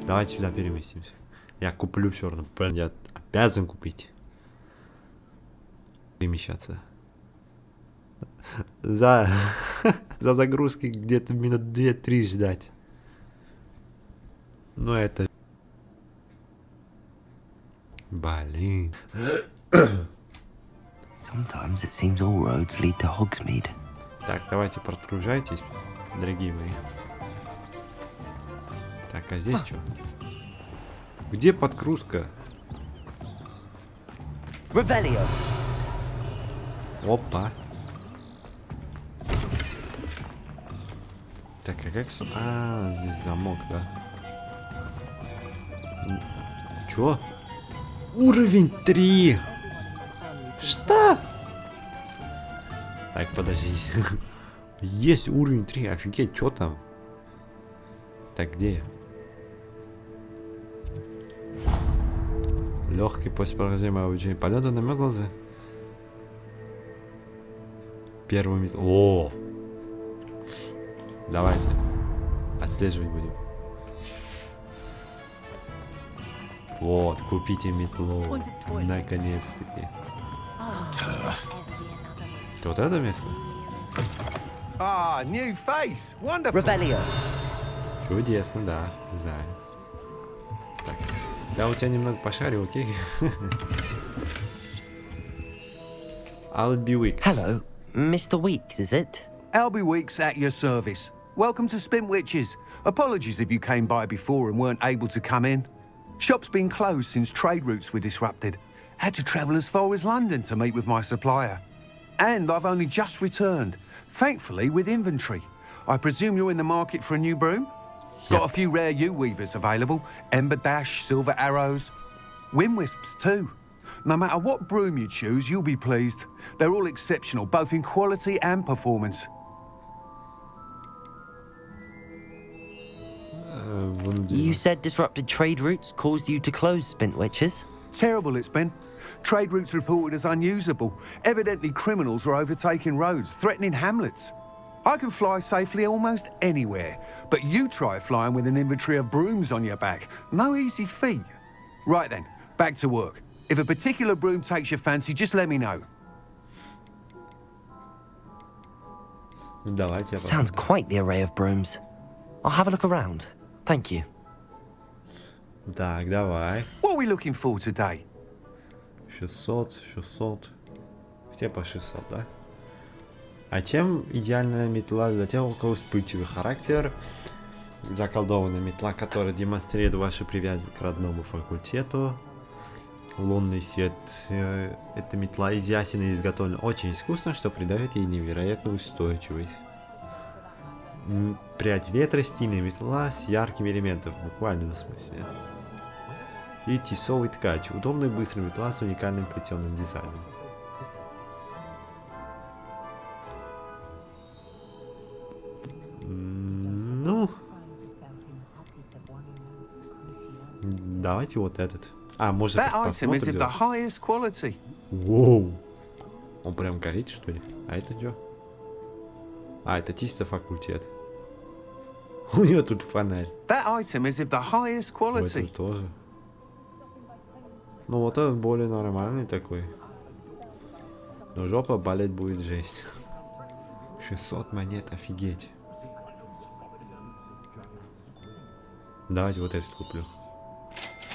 Давайте сюда переместимся. Я куплю все равно. Я обязан купить. Перемещаться. За загрузкой где-то минут 2-3 ждать. Ну это... Блин. Sometimes it seems all roads lead to Hogsmeade. Так, давайте прогружайтесь, дорогие мои. Так, а здесь что? Где подгрузка? Revelio. Опа. Так, а как... А, здесь замок, да? Чё? Уровень 3! Что? Так, подождите. Есть уровень 3, офигеть, что там? Так, где я? Легкий после прохождения обучения полета на Метлзе. Первый метл. О! Давайте. Отслеживать будем. Вот, купите метлу. Наконец-таки. Вот это место? Ah, new face. Wonderful. Revelio. Чудесно, да. Знаю. Так. Я у тебя немного пошарю, окей? Albie Weeks. Hello, Mr. Weeks, is it? Albie Weeks at your service. Welcome to Spintwitches. Apologies if you came by before and weren't able to come in. Shop's been closed since trade routes were disrupted. Had to travel as far as London to meet with my supplier. And I've only just returned, thankfully with inventory. I presume you're in the market for a new broom? Got a few rare yew weavers available. Ember Dash, Silver Arrows. Wind Wisps too. No matter what broom you choose, you'll be pleased. They're all exceptional, both in quality and performance. You said disrupted trade routes caused you to close Spintwitches? Terrible it's been. Trade routes reported as unusable. Evidently criminals are overtaking roads, threatening hamlets. I can fly safely almost anywhere, but you try flying with an inventory of brooms on your back. No easy feat. Right then, back to work. If a particular broom takes your fancy, just let me know. Sounds quite the array of brooms. I'll have a look around. Thank you. Так, давай. What are we looking for today? 600. Все по 600, да? А чем идеальная метла для тех, у кого вспыльчивый характер? Заколдованная метла, которая демонстрирует вашу привязанность к родному факультету. Лунный свет. Эта метла изящна и изготовлена очень искусно, что придает ей невероятную устойчивость. Прядь ветра, стильная метла с яркими элементами, в буквальном смысле. И тесовый ткач. Удобная быстрая метла с уникальным плетеным дизайном. Ну... Давайте вот этот. А, может быть, посмотрим. Воу! Он прям горит, что ли? А это что? А, это чисто факультет. У него тут фонарь. Вот это тоже. Ну вот он более нормальный такой. Но жопа болеть будет жесть. 600 монет, офигеть. Давайте вот этот куплю.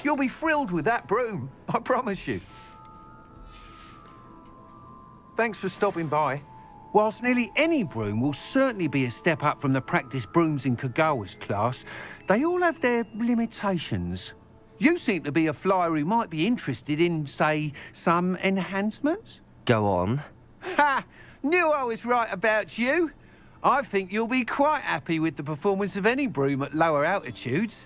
You'll be thrilled with that broom, I promise you. Thanks for stopping by. Whilst nearly any broom will certainly be a step up from the practice brooms in Kagawa's class, they all have their limitations. You seem to be a flyer who might be interested in, say, some enhancements? Go on. Ha! Knew I was right about you. I think you'll be quite happy with the performance of any broom at lower altitudes.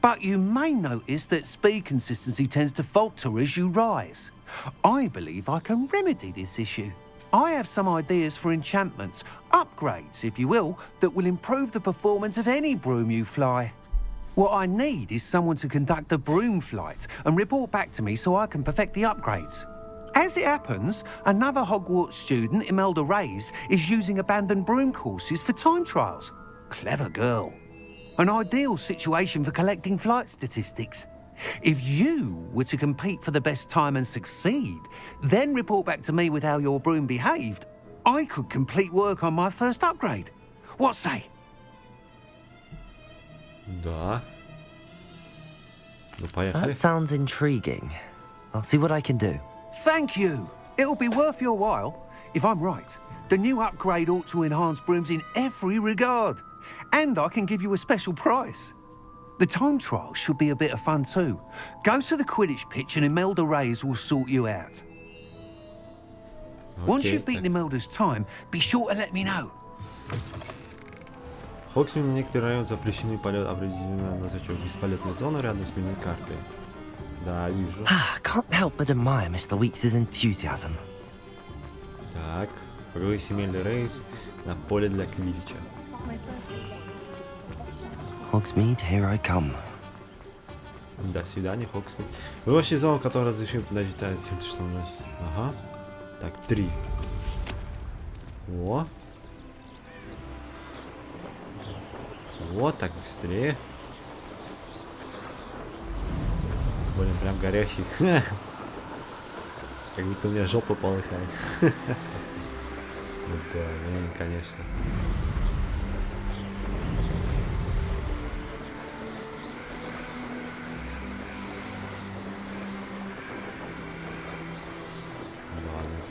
But you may notice that speed consistency tends to falter as you rise. I believe I can remedy this issue. I have some ideas for enchantments, upgrades, if you will, that will improve the performance of any broom you fly. What I need is someone to conduct a broom flight and report back to me so I can perfect the upgrades. As it happens, another Hogwarts student, Imelda Reyes, is using abandoned broom courses for time trials. Clever girl. An ideal situation for collecting flight statistics. If you were to compete for the best time and succeed, then report back to me with how your broom behaved, I could complete work on my first upgrade. What say? Да. Ну, поехали. That sounds intriguing. I'll see what I can do. Thank you. It'll be worth your while. If I'm right, the new upgrade ought to enhance brooms in every regard. And I can give you a special price. The time trial should be a bit of fun too. Go to the Quidditch pitch and Imelda Reyes will sort you out. Once you've beaten Imelda's time, be sure to let me know. В Хогсмине некоторые районы запрещены полет, определена на зачет бесполетной зоны рядом с меню карты. Да, вижу. Can't help but admire Mr. Weeks' enthusiasm. Так, поговорим с Imelda Reyes на поле для Квиддича. Hogsmeade, here I come. До свидания, Хогсмид. Выборочный зон, который разрешим дочитать, что у нас. Ага. Так, 3. О. Вот так быстрее. Блин, прям горящий. Как будто у меня жопа полыхает. Да, конечно.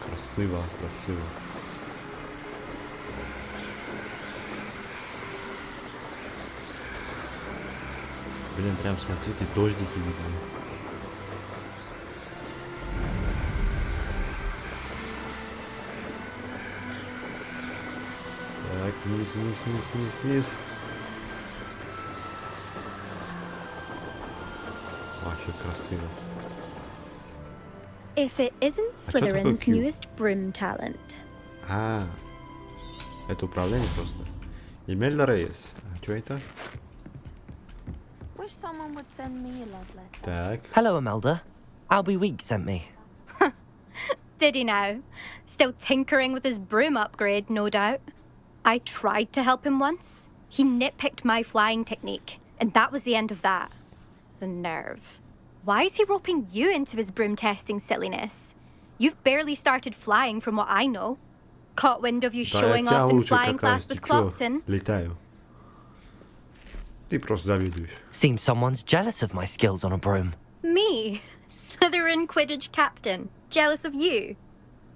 Красиво, красиво. Блин, прям смотрите, дождики видны. Так, вниз, вниз, вниз, вниз, вниз. Вообще красиво. if it isn't Slytherin's newest broom talent. А, это управление просто. Имель Рейс. А что это? Wish someone would send me a love letter. Так. Hello, Imelda. Albie Week sent me. Did he now? Still tinkering with his broom upgrade, no doubt. I tried to help him once. He nitpicked my flying technique, and that was the end of that. The nerve. Why is he roping you into his broom testing silliness? You've barely started flying from what I know. Caught wind of you showing off in flying class with Clopton. Летаю. Ты просто завидуешь. Seems someone's jealous of my skills on a broom. Me? Slytherin Quidditch captain. Jealous of you?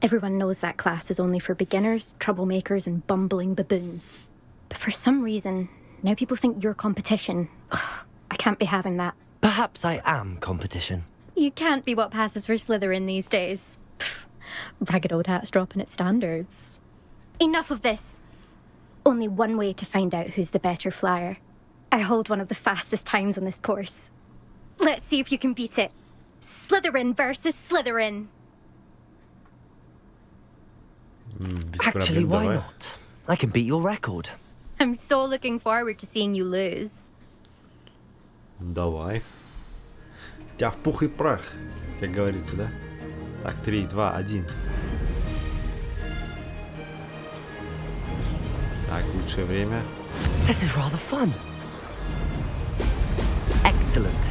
Everyone knows that class is only for beginners, troublemakers, and bumbling baboons. But for some reason, now people think you're competition. Ugh, I can't be having that. Perhaps I am competition. You can't be what passes for Slytherin these days. Pfft, ragged old hat's dropping its standards. Enough of this. Only one way to find out who's the better flyer. I hold one of the fastest times on this course. Let's see if you can beat it. Slytherin versus Slytherin. Actually, why not? I can beat your record. I'm so looking forward to seeing you lose. Давай. Тебя в пух и прах, как говорится, да? Так, 3, 2, 1. Так, лучшее время. This is rather fun. Excellent.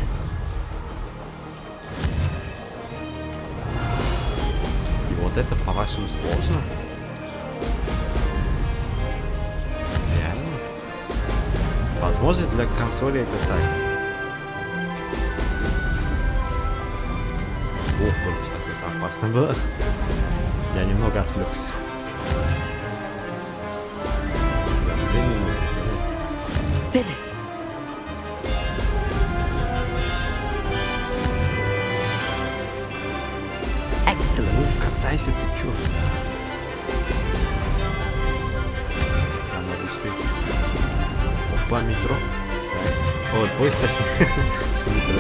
И вот это, по-вашему, сложно? Реально? Возможно, для консоли это так. Ох, сейчас это опасно было. Я немного отвлекся. Did it? Excellent. Катайся, ты чё? Я могу успеть. Опа, метро. О, твой стасик. Метро.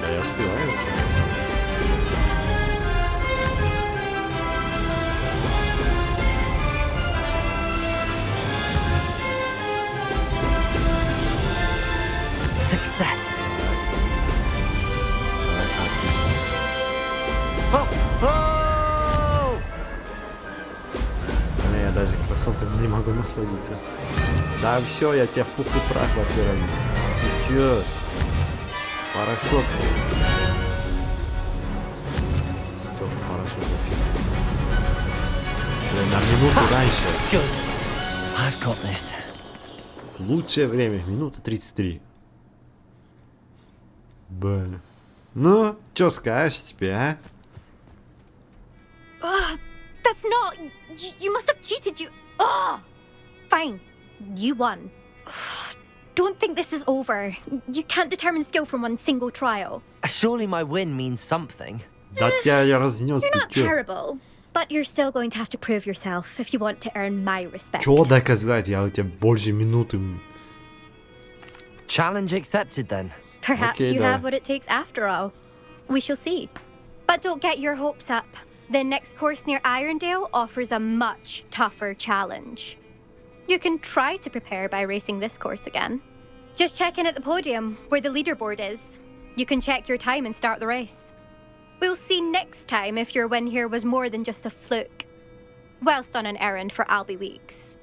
Да, я успеваю. Success. Я даже красотами не могу насладиться. Да все, я тебя в пух и прах вообще равен. Ты чё? Порошок. Стёр в порошок вообще. Блин, на минуту раньше. Good. I've got this. Лучшее время. Минута 33. Блин. Ну, чё скажешь теперь, а? That's not... You must have cheated, you... Ugh! Fine. You won. Don't think this is over. You can't determine skill from one single trial. Surely my win means something. Да тебя я разнес, You're ты not чё? terrible, but you're still going to have to prove yourself if you want to earn my respect. Чё доказать? Я у тебя больше минуты. Challenge accepted then. Perhaps Okay, you давай. have what it takes after all. We shall see. But don't get your hopes up. The next course near Irondale offers a much tougher challenge. You can try to prepare by racing this course again. Just check in at the podium, where the leaderboard is. You can check your time and start the race. We'll see next time if your win here was more than just a fluke. Whilst on an errand for Albie Weeks.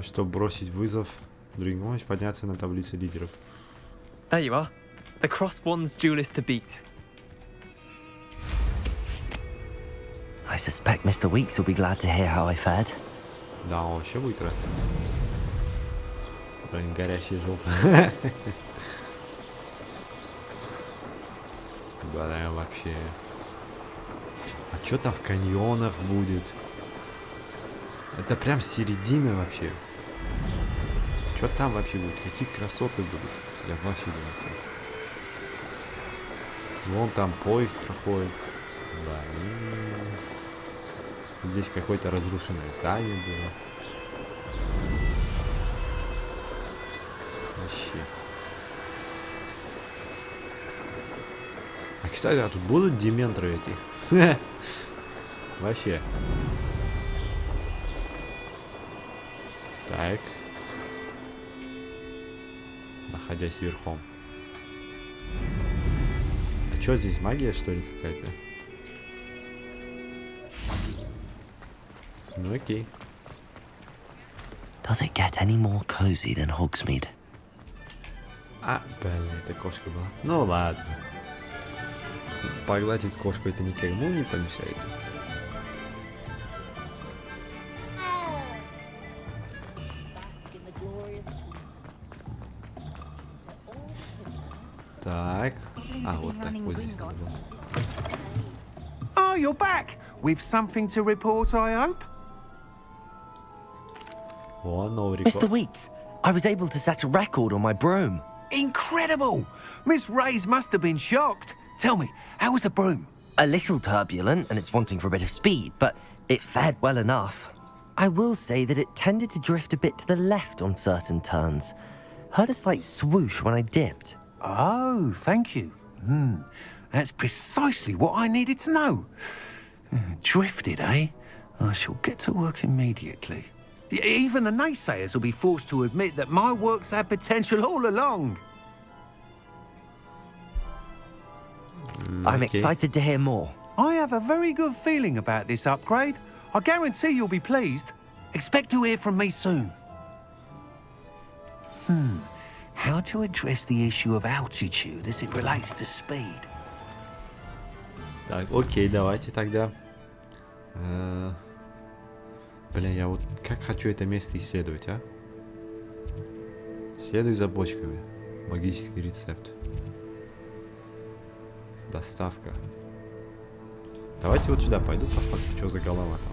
Чтобы бросить вызов другому, подняться на таблице лидеров. There you are. The Cross Wands duelist to beat. I suspect Mr. Weeks will be glad to hear how I fared. Да, он вообще будет рад. Блин, горящая жопа. Да, вообще. А что там в каньонах будет? Это прям середина вообще. Что там вообще будет? Какие красоты будут? Я вообще не знаю. Вон там поезд проходит. Да. Здесь какое-то разрушенное здание было. Вообще. А, кстати, а тут будут дементоры эти? Вообще. Так. Находясь верхом. А что здесь, магия, что ли, какая-то? Ну окей. Does it get any more cozy than Hogsmeade? А, блин, это кошка была. Ну ладно. Погладить кошку это никому не помешает. Так. А, вот так, вот здесь надо было. Oh, you're back! With something to report, I hope? О, новый рекорд. Mr. Weeks, I was able to set a record on my broom. Incredible! Miss Reyes must have been shocked. Tell me, how was the broom? A little turbulent, and it's wanting for a bit of speed, but it fared well enough. I will say that it tended to drift a bit to the left on certain turns. Heard a slight swoosh when I dipped. Oh, thank you. That's precisely what I needed to know. Drifted, eh? I shall get to work immediately. Even the naysayers will be forced to admit that my work's had potential all along. I'm excited to hear more. I have a very good feeling about this upgrade. I guarantee you'll be pleased. Expect to hear from me soon. How to address the issue of altitude as it relates to speed? Так, окей, давайте тогда. Блин, я вот как хочу это место исследовать, а? Следуй за бочками. Магический рецепт. Доставка. Давайте вот сюда пойду, посмотрим, что за голова там.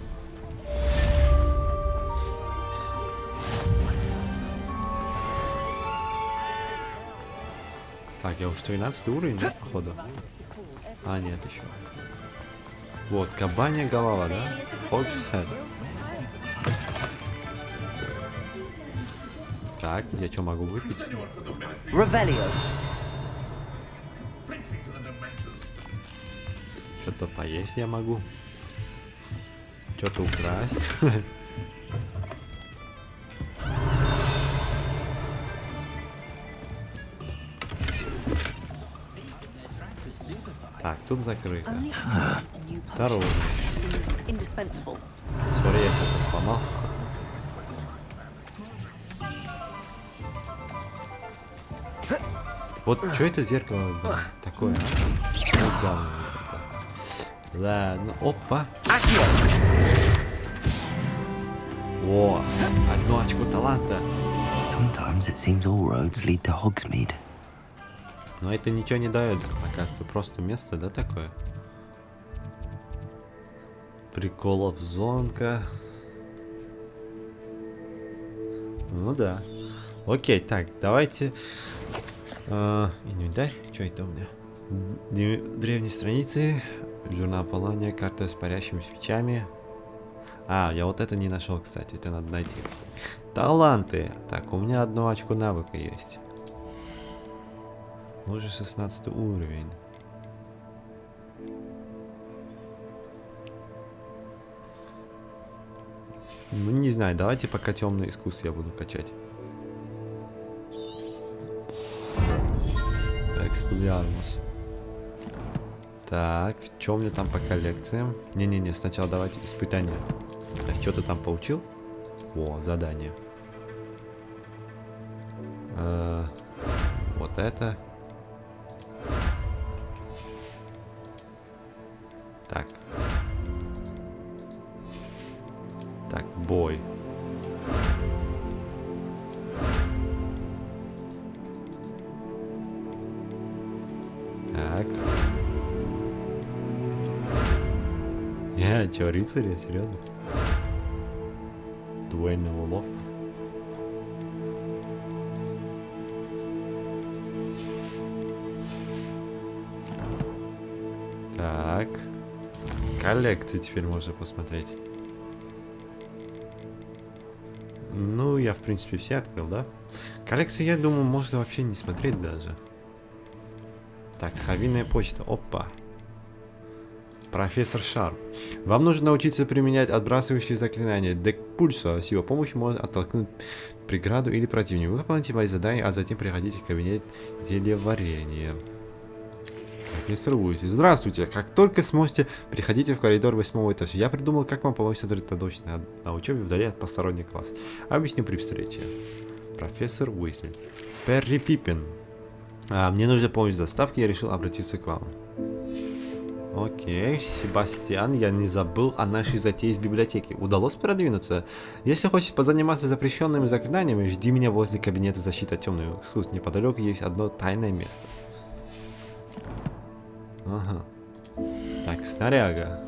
Так, я уж 13 уровень, да, походу? А, нет, еще. Вот, кабанья голова, да? Hog's Head. Так, я что могу выпить? Revelio. Что-то поесть я могу. Что-то украсть. Так, тут закрыто. Второй. Смотри, я что-то сломал. Вот что это зеркало такое, а? Вот говно. Ладно, опа. О, 1 очко таланта. Sometimes it seems all roads lead to Hogsmeade. Но это ничего не дает, оказывается, просто место, да, такое? Приколов зонка. Ну да. Окей, так, давайте. Инвентарь. Что это у меня? Древние страницы. Журнал полания, карта с парящими свечами. А, я вот это не нашел, кстати. Это надо найти. Таланты. Так, у меня 1 очко навыка есть. Уже 16 уровень. Ну, не знаю, давайте пока темное искусство я буду качать. Эксплиармус. Так, что у меня там по коллекциям? Не-не-не, сначала давайте испытания. Так, что ты там получил? О, задание. Вот это. Так. Так, бой. Так. Чё, рыцаря? Серьезно? Дуэльный улов. Так. Коллекции теперь можно посмотреть. Ну, я в принципе все открыл, да? Коллекции, я думаю, можно вообще не смотреть даже. Так, совиная почта. Опа. Профессор Шарп. Вам нужно научиться применять отбрасывающие заклинания. Дек пульса с его помощью может оттолкнуть преграду или противника. Выполните мои задания, а затем приходите в кабинет зельеварения. Профессор Уизли. Здравствуйте. Как только сможете, приходите в коридор 8 этажа. Я придумал, как вам помочь сосредоточиться на учебе вдали от посторонних глаз. Объясню при встрече. Профессор Уизли. Перри Пиппин. Мне нужна помощь с доставкой, я решил обратиться к вам. Окей, Себастьян, я не забыл о нашей затее из библиотеки. Удалось продвинуться? Если хочешь позаниматься запрещенными заклинаниями, жди меня возле кабинета защиты от темных искусств. Неподалеку есть одно тайное место. Ага. Так, снаряга.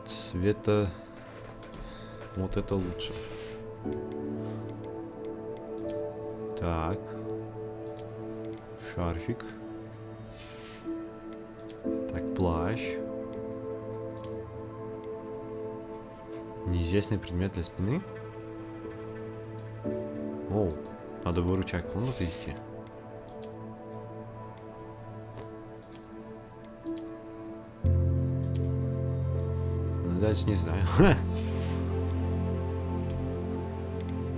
Цвета... Вот это лучше. Так. Шарфик. Так, плащ. Неизвестный предмет для спины. О, надо выручать комнату идти. Ну, дальше не знаю.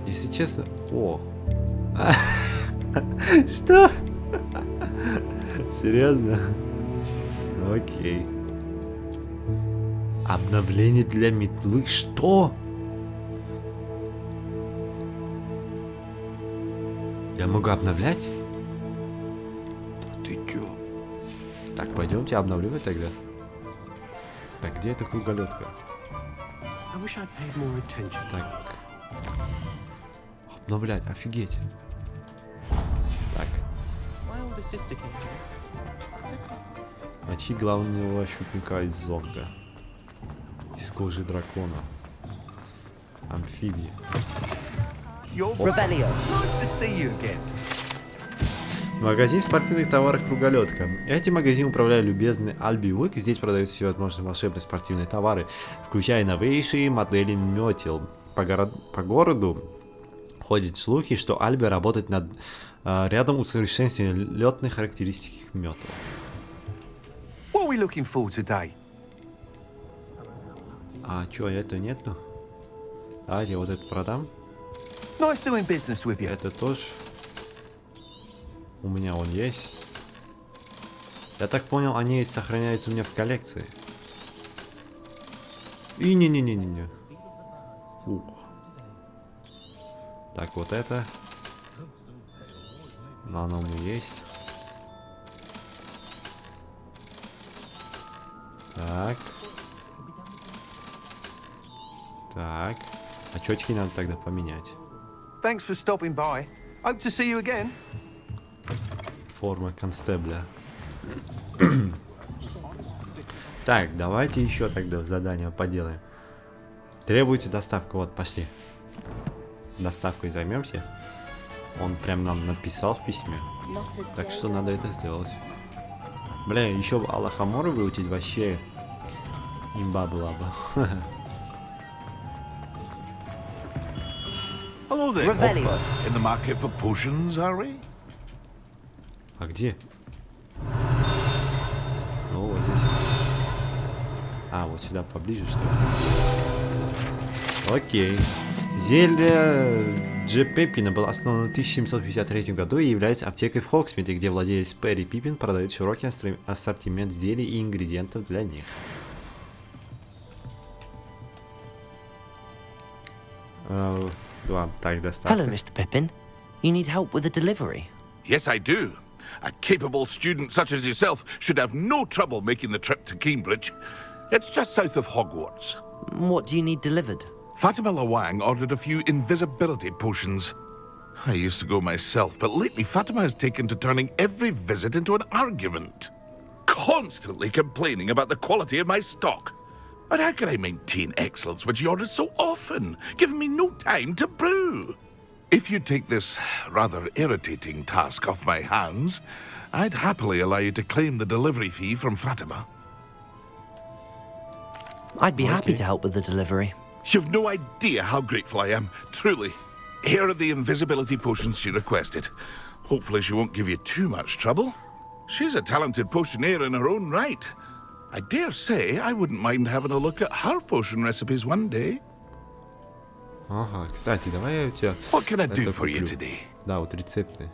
Если честно... О! Что? Серьезно? Окей. Обновление для метлы. Что? Я могу обновлять? Да ты чё? Так, пойдемте обновливать тогда. Так, где эта круголетка? Так. Обновлять, офигеть. Так. Очки главного шутника из Зонга. Из кожи дракона. Амфибия. Магазин спортивных товаров «Круголетка». Этим магазином управляет любезный Альби Уик. Здесь продаются всевозможные волшебные спортивные товары, включая новейшие модели метел. По городу ходят слухи, что Альби работает над рядом усовершенствования летных характеристик метел. What are we looking for today? А чё, это нету? Давайте вот это продам. Nice doing business with you. Это тоже. У меня он есть. Я так понял, они сохраняются у меня в коллекции. И не-не-не-не-не. Ух. Так, вот это. Оно у меня есть. Так. Так. А чётки надо тогда поменять. Thanks for stopping by. Hope to see you again. Форма констебля. Так, давайте еще тогда задание поделаем. Требуется доставка. Вот, пошли. Доставкой займемся. Он прям нам написал в письме. Так что надо это сделать. Бля, еще бы Аллахамора выучить вообще. Имба была бы. Hello there. In the market for potions, are we? А где? Ну, вот здесь. А, вот сюда поближе, что ли? Окей. Зелье Дж. Пеппина было основано в 1753 году и является аптекой в Хогсмите, где владелец Перри Пиппин продает широкий ассортимент зелий и ингредиентов для них. Так, доставка. Hello, Mr. Pippin. You need help with a delivery? Yes, I do. A capable student such as yourself should have no trouble making the trip to Cambridge. It's just south of Hogwarts. What do you need delivered? Fatima Lawang ordered a few invisibility potions. I used to go myself, but lately Fatima has taken to turning every visit into an argument. Constantly complaining about the quality of my stock. But how can I maintain excellence when she orders so often, giving me no time to brew? If you take this rather irritating task off my hands, I'd happily allow you to claim the delivery fee from Fatima. I'd be happy to help with the delivery. You've no idea how grateful I am, truly. Here are the invisibility potions she requested. Hopefully she won't give you too much trouble. She's a talented potioneer in her own right. I dare say I wouldn't mind having a look at her potion recipes one day. Ага, кстати, давай я у тебя... What can I do for you today? Да, вот рецепты.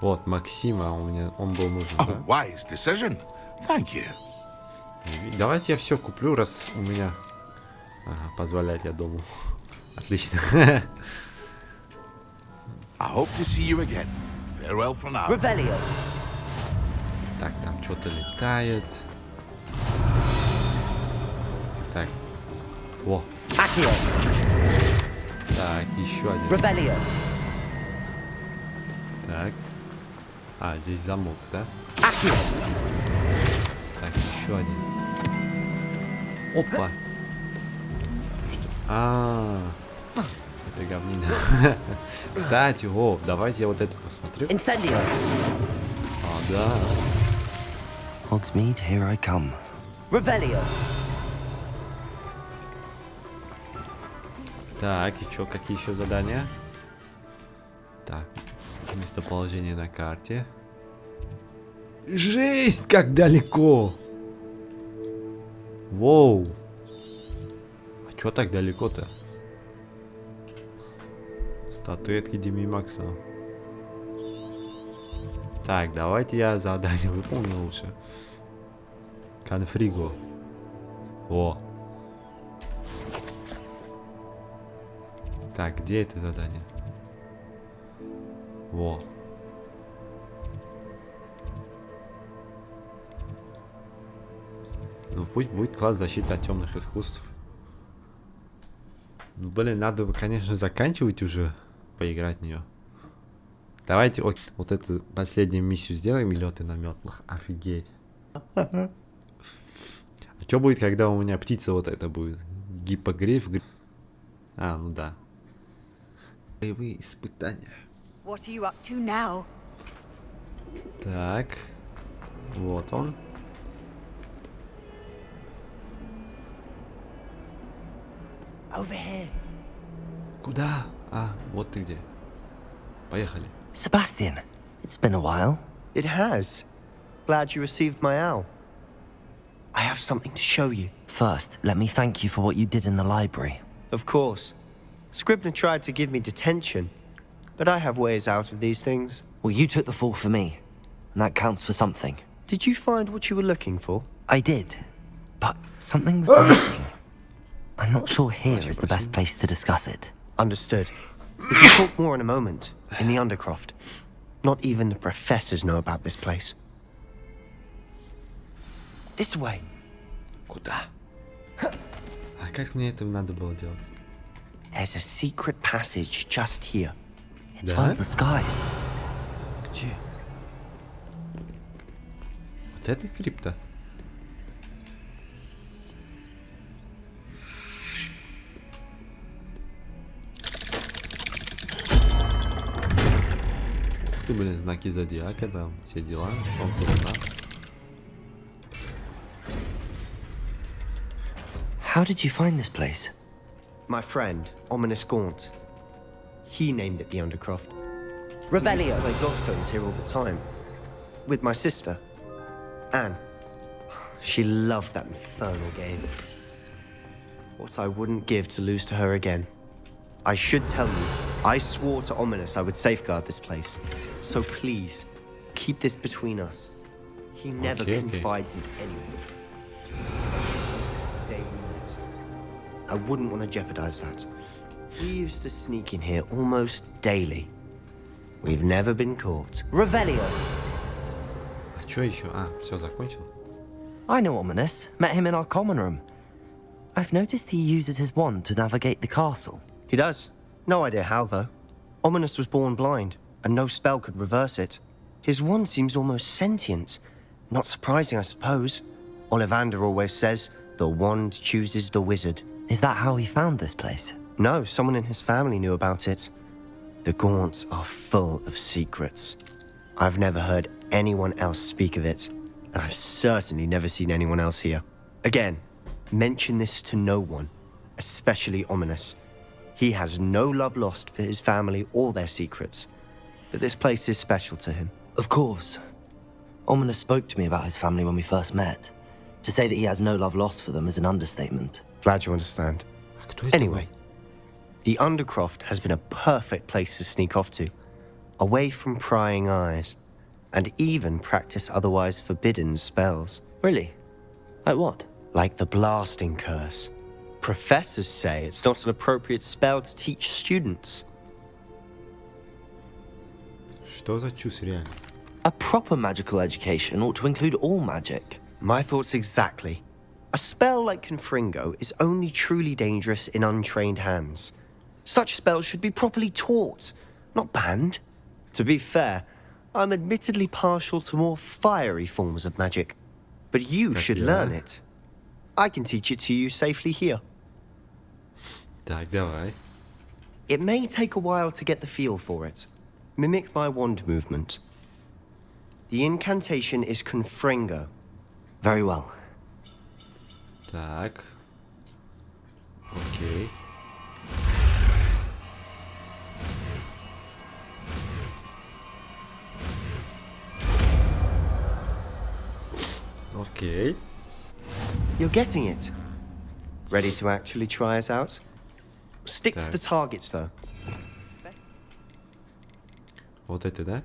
Вот, Максима, у меня он был нужен, A да? wise decision. Thank you. Давайте я все куплю, раз у меня... Ага, позволяет, я думаю. Отлично. I hope to see you again. Farewell for now. Revelio. Так, там что-то летает. Так. Во. Accio. Так, еще один. Revelio. Так. А, здесь замок, да? Accio. Так, еще один. Опа. Что? Это говнина. Кстати, давайте я вот это посмотрю. Incendio. Да. Hogsmeade, here I come. Revelio. Так, и что, какие еще задания? Так, местоположение на карте. Жесть, как далеко! Воу! А чё так далеко-то? Статуэтки Дими Макса. Так, давайте я задание выполню лучше. Конфриго. О. Так, где это задание? Во. Ну пусть будет класс защиты от темных искусств. Ну блин, надо бы, конечно, заканчивать уже, поиграть в нее. Давайте вот эту последнюю миссию сделаем, лёты на метлах. Офигеть. А что будет, когда у меня птица вот это будет? Гиппогриф. А, ну да. Боевые испытания. What are you up to now? Так. Вот он. Over here. Куда? А, вот ты где. Поехали. Sebastian, it's been a while. It has. Glad you received my owl. I have something to show you. First, let me thank you for what you did in the library. Of course. Scribner tried to give me detention, but I have ways out of these things. Well, you took the fall for me, and that counts for something. Did you find what you were looking for? I did, but something was missing. I'm not sure here is the best place to discuss it. Understood. We can talk more in a moment, in the Undercroft. Not even the professors know about this place. This way. Куда? А как мне это надо было делать? There's a secret passage just here. It's well disguised. Где? Вот это крипта? Ты, блин, знаки зодиака, там, все дела, солнце, луна. How did you find this place? My friend, Ominous Gaunt. He named it the Undercroft. Revelio. I play gobstones here all the time. With my sister, Anne. She loved that infernal game. What I wouldn't give to lose to her again. I should tell you, I swore to Ominous I would safeguard this place. So please, keep this between us. He never confides in anyone. I wouldn't want to jeopardize that. We used to sneak in here almost daily. We've never been caught. Revelio. А что еще? А, все, закончил. I know Ominous. Met him in our common room. I've noticed he uses his wand to navigate the castle. He does. No idea how, though. Ominous was born blind, and no spell could reverse it. His wand seems almost sentient. Not surprising, I suppose. Ollivander always says, the wand chooses the wizard. Is that how he found this place? No, someone in his family knew about it. The Gaunts are full of secrets. I've never heard anyone else speak of it, and I've certainly never seen anyone else here. Again, mention this to no one, especially Ominous. He has no love lost for his family or their secrets, but this place is special to him. Of course. Ominous spoke to me about his family when we first met. To say that he has no love lost for them is an understatement. Glad you understand. Anyway, the Undercroft has been a perfect place to sneak off to, away from prying eyes, and even practice otherwise forbidden spells. Really? Like what? Like the blasting curse. Professors say it's not an appropriate spell to teach students. Что за чушь реально? A proper magical education ought to include all magic. My thoughts exactly. A spell like Confringo is only truly dangerous in untrained hands. Such spells should be properly taught, not banned. To be fair, I'm admittedly partial to more fiery forms of magic. But you should learn it. I can teach it to you safely here. Так, давай. It may take a while to get the feel for it. Mimic my wand movement. The incantation is Confringo. Very well. Так. Окей. Окей. You're getting it. Ready to actually try it out? Stick to the targets, though. Вот это, да?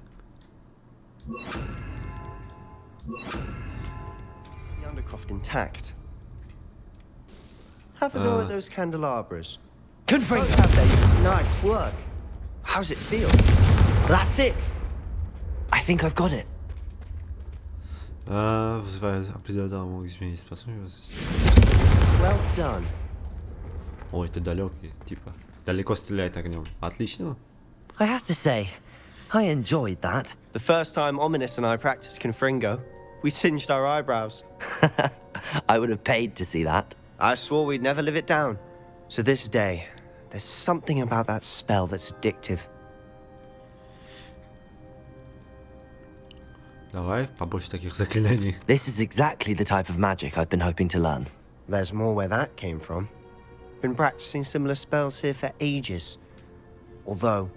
The Undercroft intact. Have a go at those candelabras. Confringo! Nice work. How's it feel? That's it! I think I've got it. Вызывает определенно могут изменить способность. Well done. Ой, ты далекий, типа. Далеко стреляет огнем. Отлично. I have to say, I enjoyed that. The first time Ominous and I practiced Confringo, we singed our eyebrows. I would have paid to see that. I swore we'd never live it down. To this day, there's something about that spell that's addictive. Давай, побольше таких заклинаний. This is exactly the type of magic I've been hoping to learn. There's more where that came from. Been practicing similar spells here for ages. Although,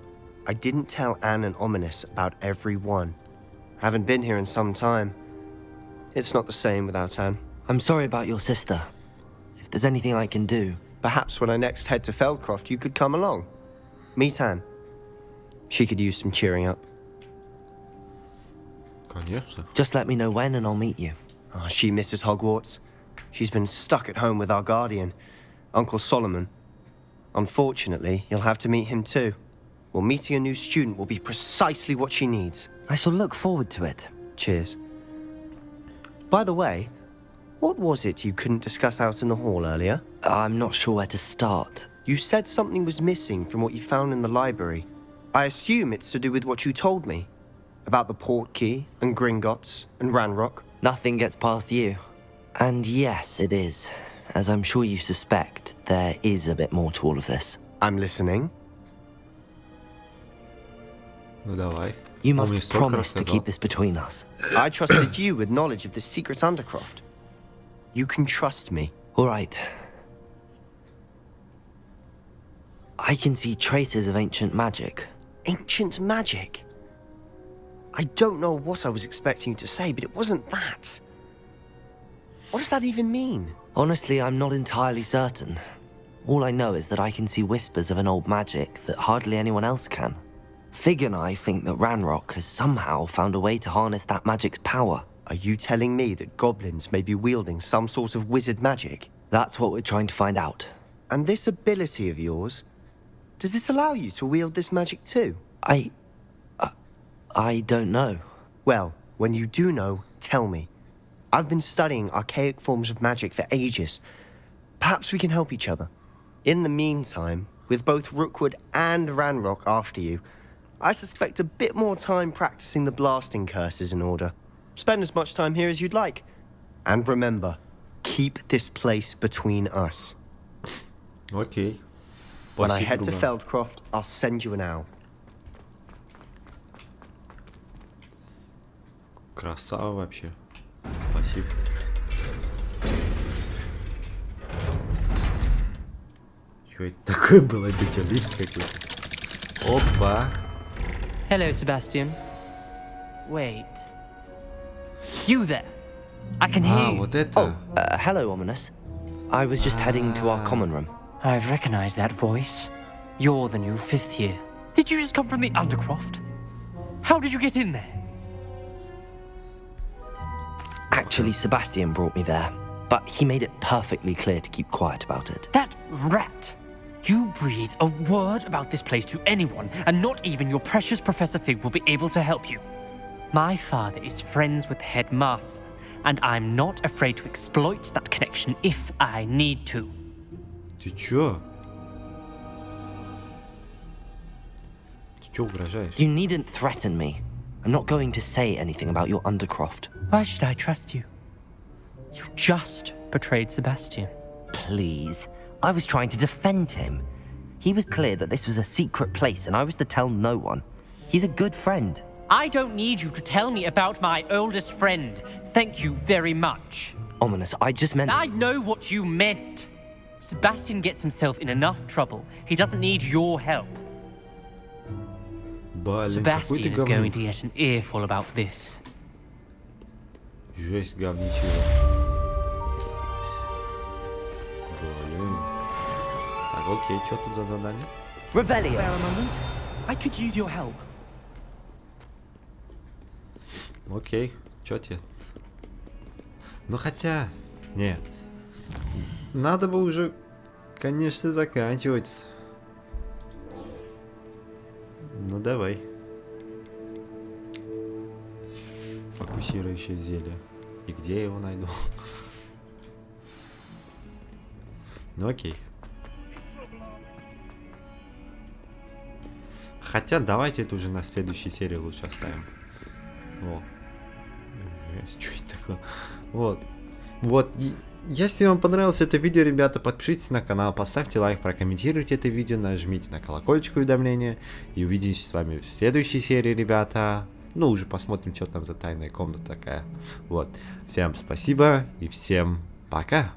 I didn't tell Anne and Ominous about every one. Haven't been here in some time. It's not the same without Anne. I'm sorry about your sister. If there's anything I can do... Perhaps when I next head to Feldcroft, you could come along. Meet Anne. She could use some cheering up. Конечно. Just let me know when and I'll meet you. Oh, she misses Hogwarts. She's been stuck at home with our guardian, Uncle Solomon. Unfortunately, you'll have to meet him too. Well, meeting a new student will be precisely what she needs. I shall look forward to it. Cheers. By the way, what was it you couldn't discuss out in the hall earlier? I'm not sure where to start. You said something was missing from what you found in the library. I assume it's to do with what you told me. About the Portkey, and Gringotts, and Ranrock. Nothing gets past you. And yes, it is. As I'm sure you suspect, there is a bit more to all of this. I'm listening. Ну давай. You must promise to keep this between us. I trusted you with knowledge of the secret Undercroft. You can trust me. All right. I can see traces of ancient magic. Ancient magic? I don't know what I was expecting you to say, but it wasn't that. What does that even mean? Honestly, I'm not entirely certain. All I know is that I can see whispers of an old magic that hardly anyone else can. Fig and I think that Ranrock has somehow found a way to harness that magic's power. Are you telling me that goblins may be wielding some sort of wizard magic? That's what we're trying to find out. And this ability of yours, does it allow you to wield this magic too? I don't know. Well, when you do know, tell me. I've been studying archaic forms of magic for ages. Perhaps we can help each other. In the meantime, with both Rookwood and Ranrock after you, I suspect a bit more time practicing the blasting curse is in order. Spend as much time here as you'd like. And remember, keep this place between us. Окей. When I head to Feldcroft, I'll send you an owl. Красава вообще. Спасибо. Что это такое было? Это что, лифт какой-то? Опа. Hello, Sebastian. Wait. You there? I can hear you. Вот это. Hello, Ominous. I was just heading to our common room. I've recognized that voice. You're the new 5th year. Did you just come from the Undercroft? How did you get in there? Actually, Sebastian brought me there, but he made it perfectly clear to keep quiet about it. That rat! You breathe a word about this place to anyone, and not even your precious Professor Fig will be able to help you. My father is friends with the headmaster, and I'm not afraid to exploit that connection if I need to. Ты чё? Ты чё угрожаешь? You needn't threaten me. I'm not going to say anything about your Undercroft. Why should I trust you? You just betrayed Sebastian. Please. I was trying to defend him. He was clear that this was a secret place and I was to tell no one. He's a good friend. I don't need you to tell me about my oldest friend. Thank you very much. Ominous, I just meant... I know what you meant. Sebastian gets himself in enough trouble. He doesn't need your help. Sebastian is going to get an earful about this. Жесть, говничего. Блин. Так, окей, что тут за задание? Revelio. Spare a moment. I could use your help. Окей, чё тебе? Ну хотя... Не. Надо бы уже, конечно, заканчивать. Ну давай. Фокусирующее зелье. И где я его найду? Ну окей. Хотя давайте это уже на следующей серии лучше оставим. Во. Что это такое? Вот. Вот. Если вам понравилось это видео, ребята, подпишитесь на канал, поставьте лайк, прокомментируйте это видео, нажмите на колокольчик уведомления. И увидимся с вами в следующей серии, ребята. Ну, уже посмотрим, что там за тайная комната такая. Вот. Всем спасибо и всем пока.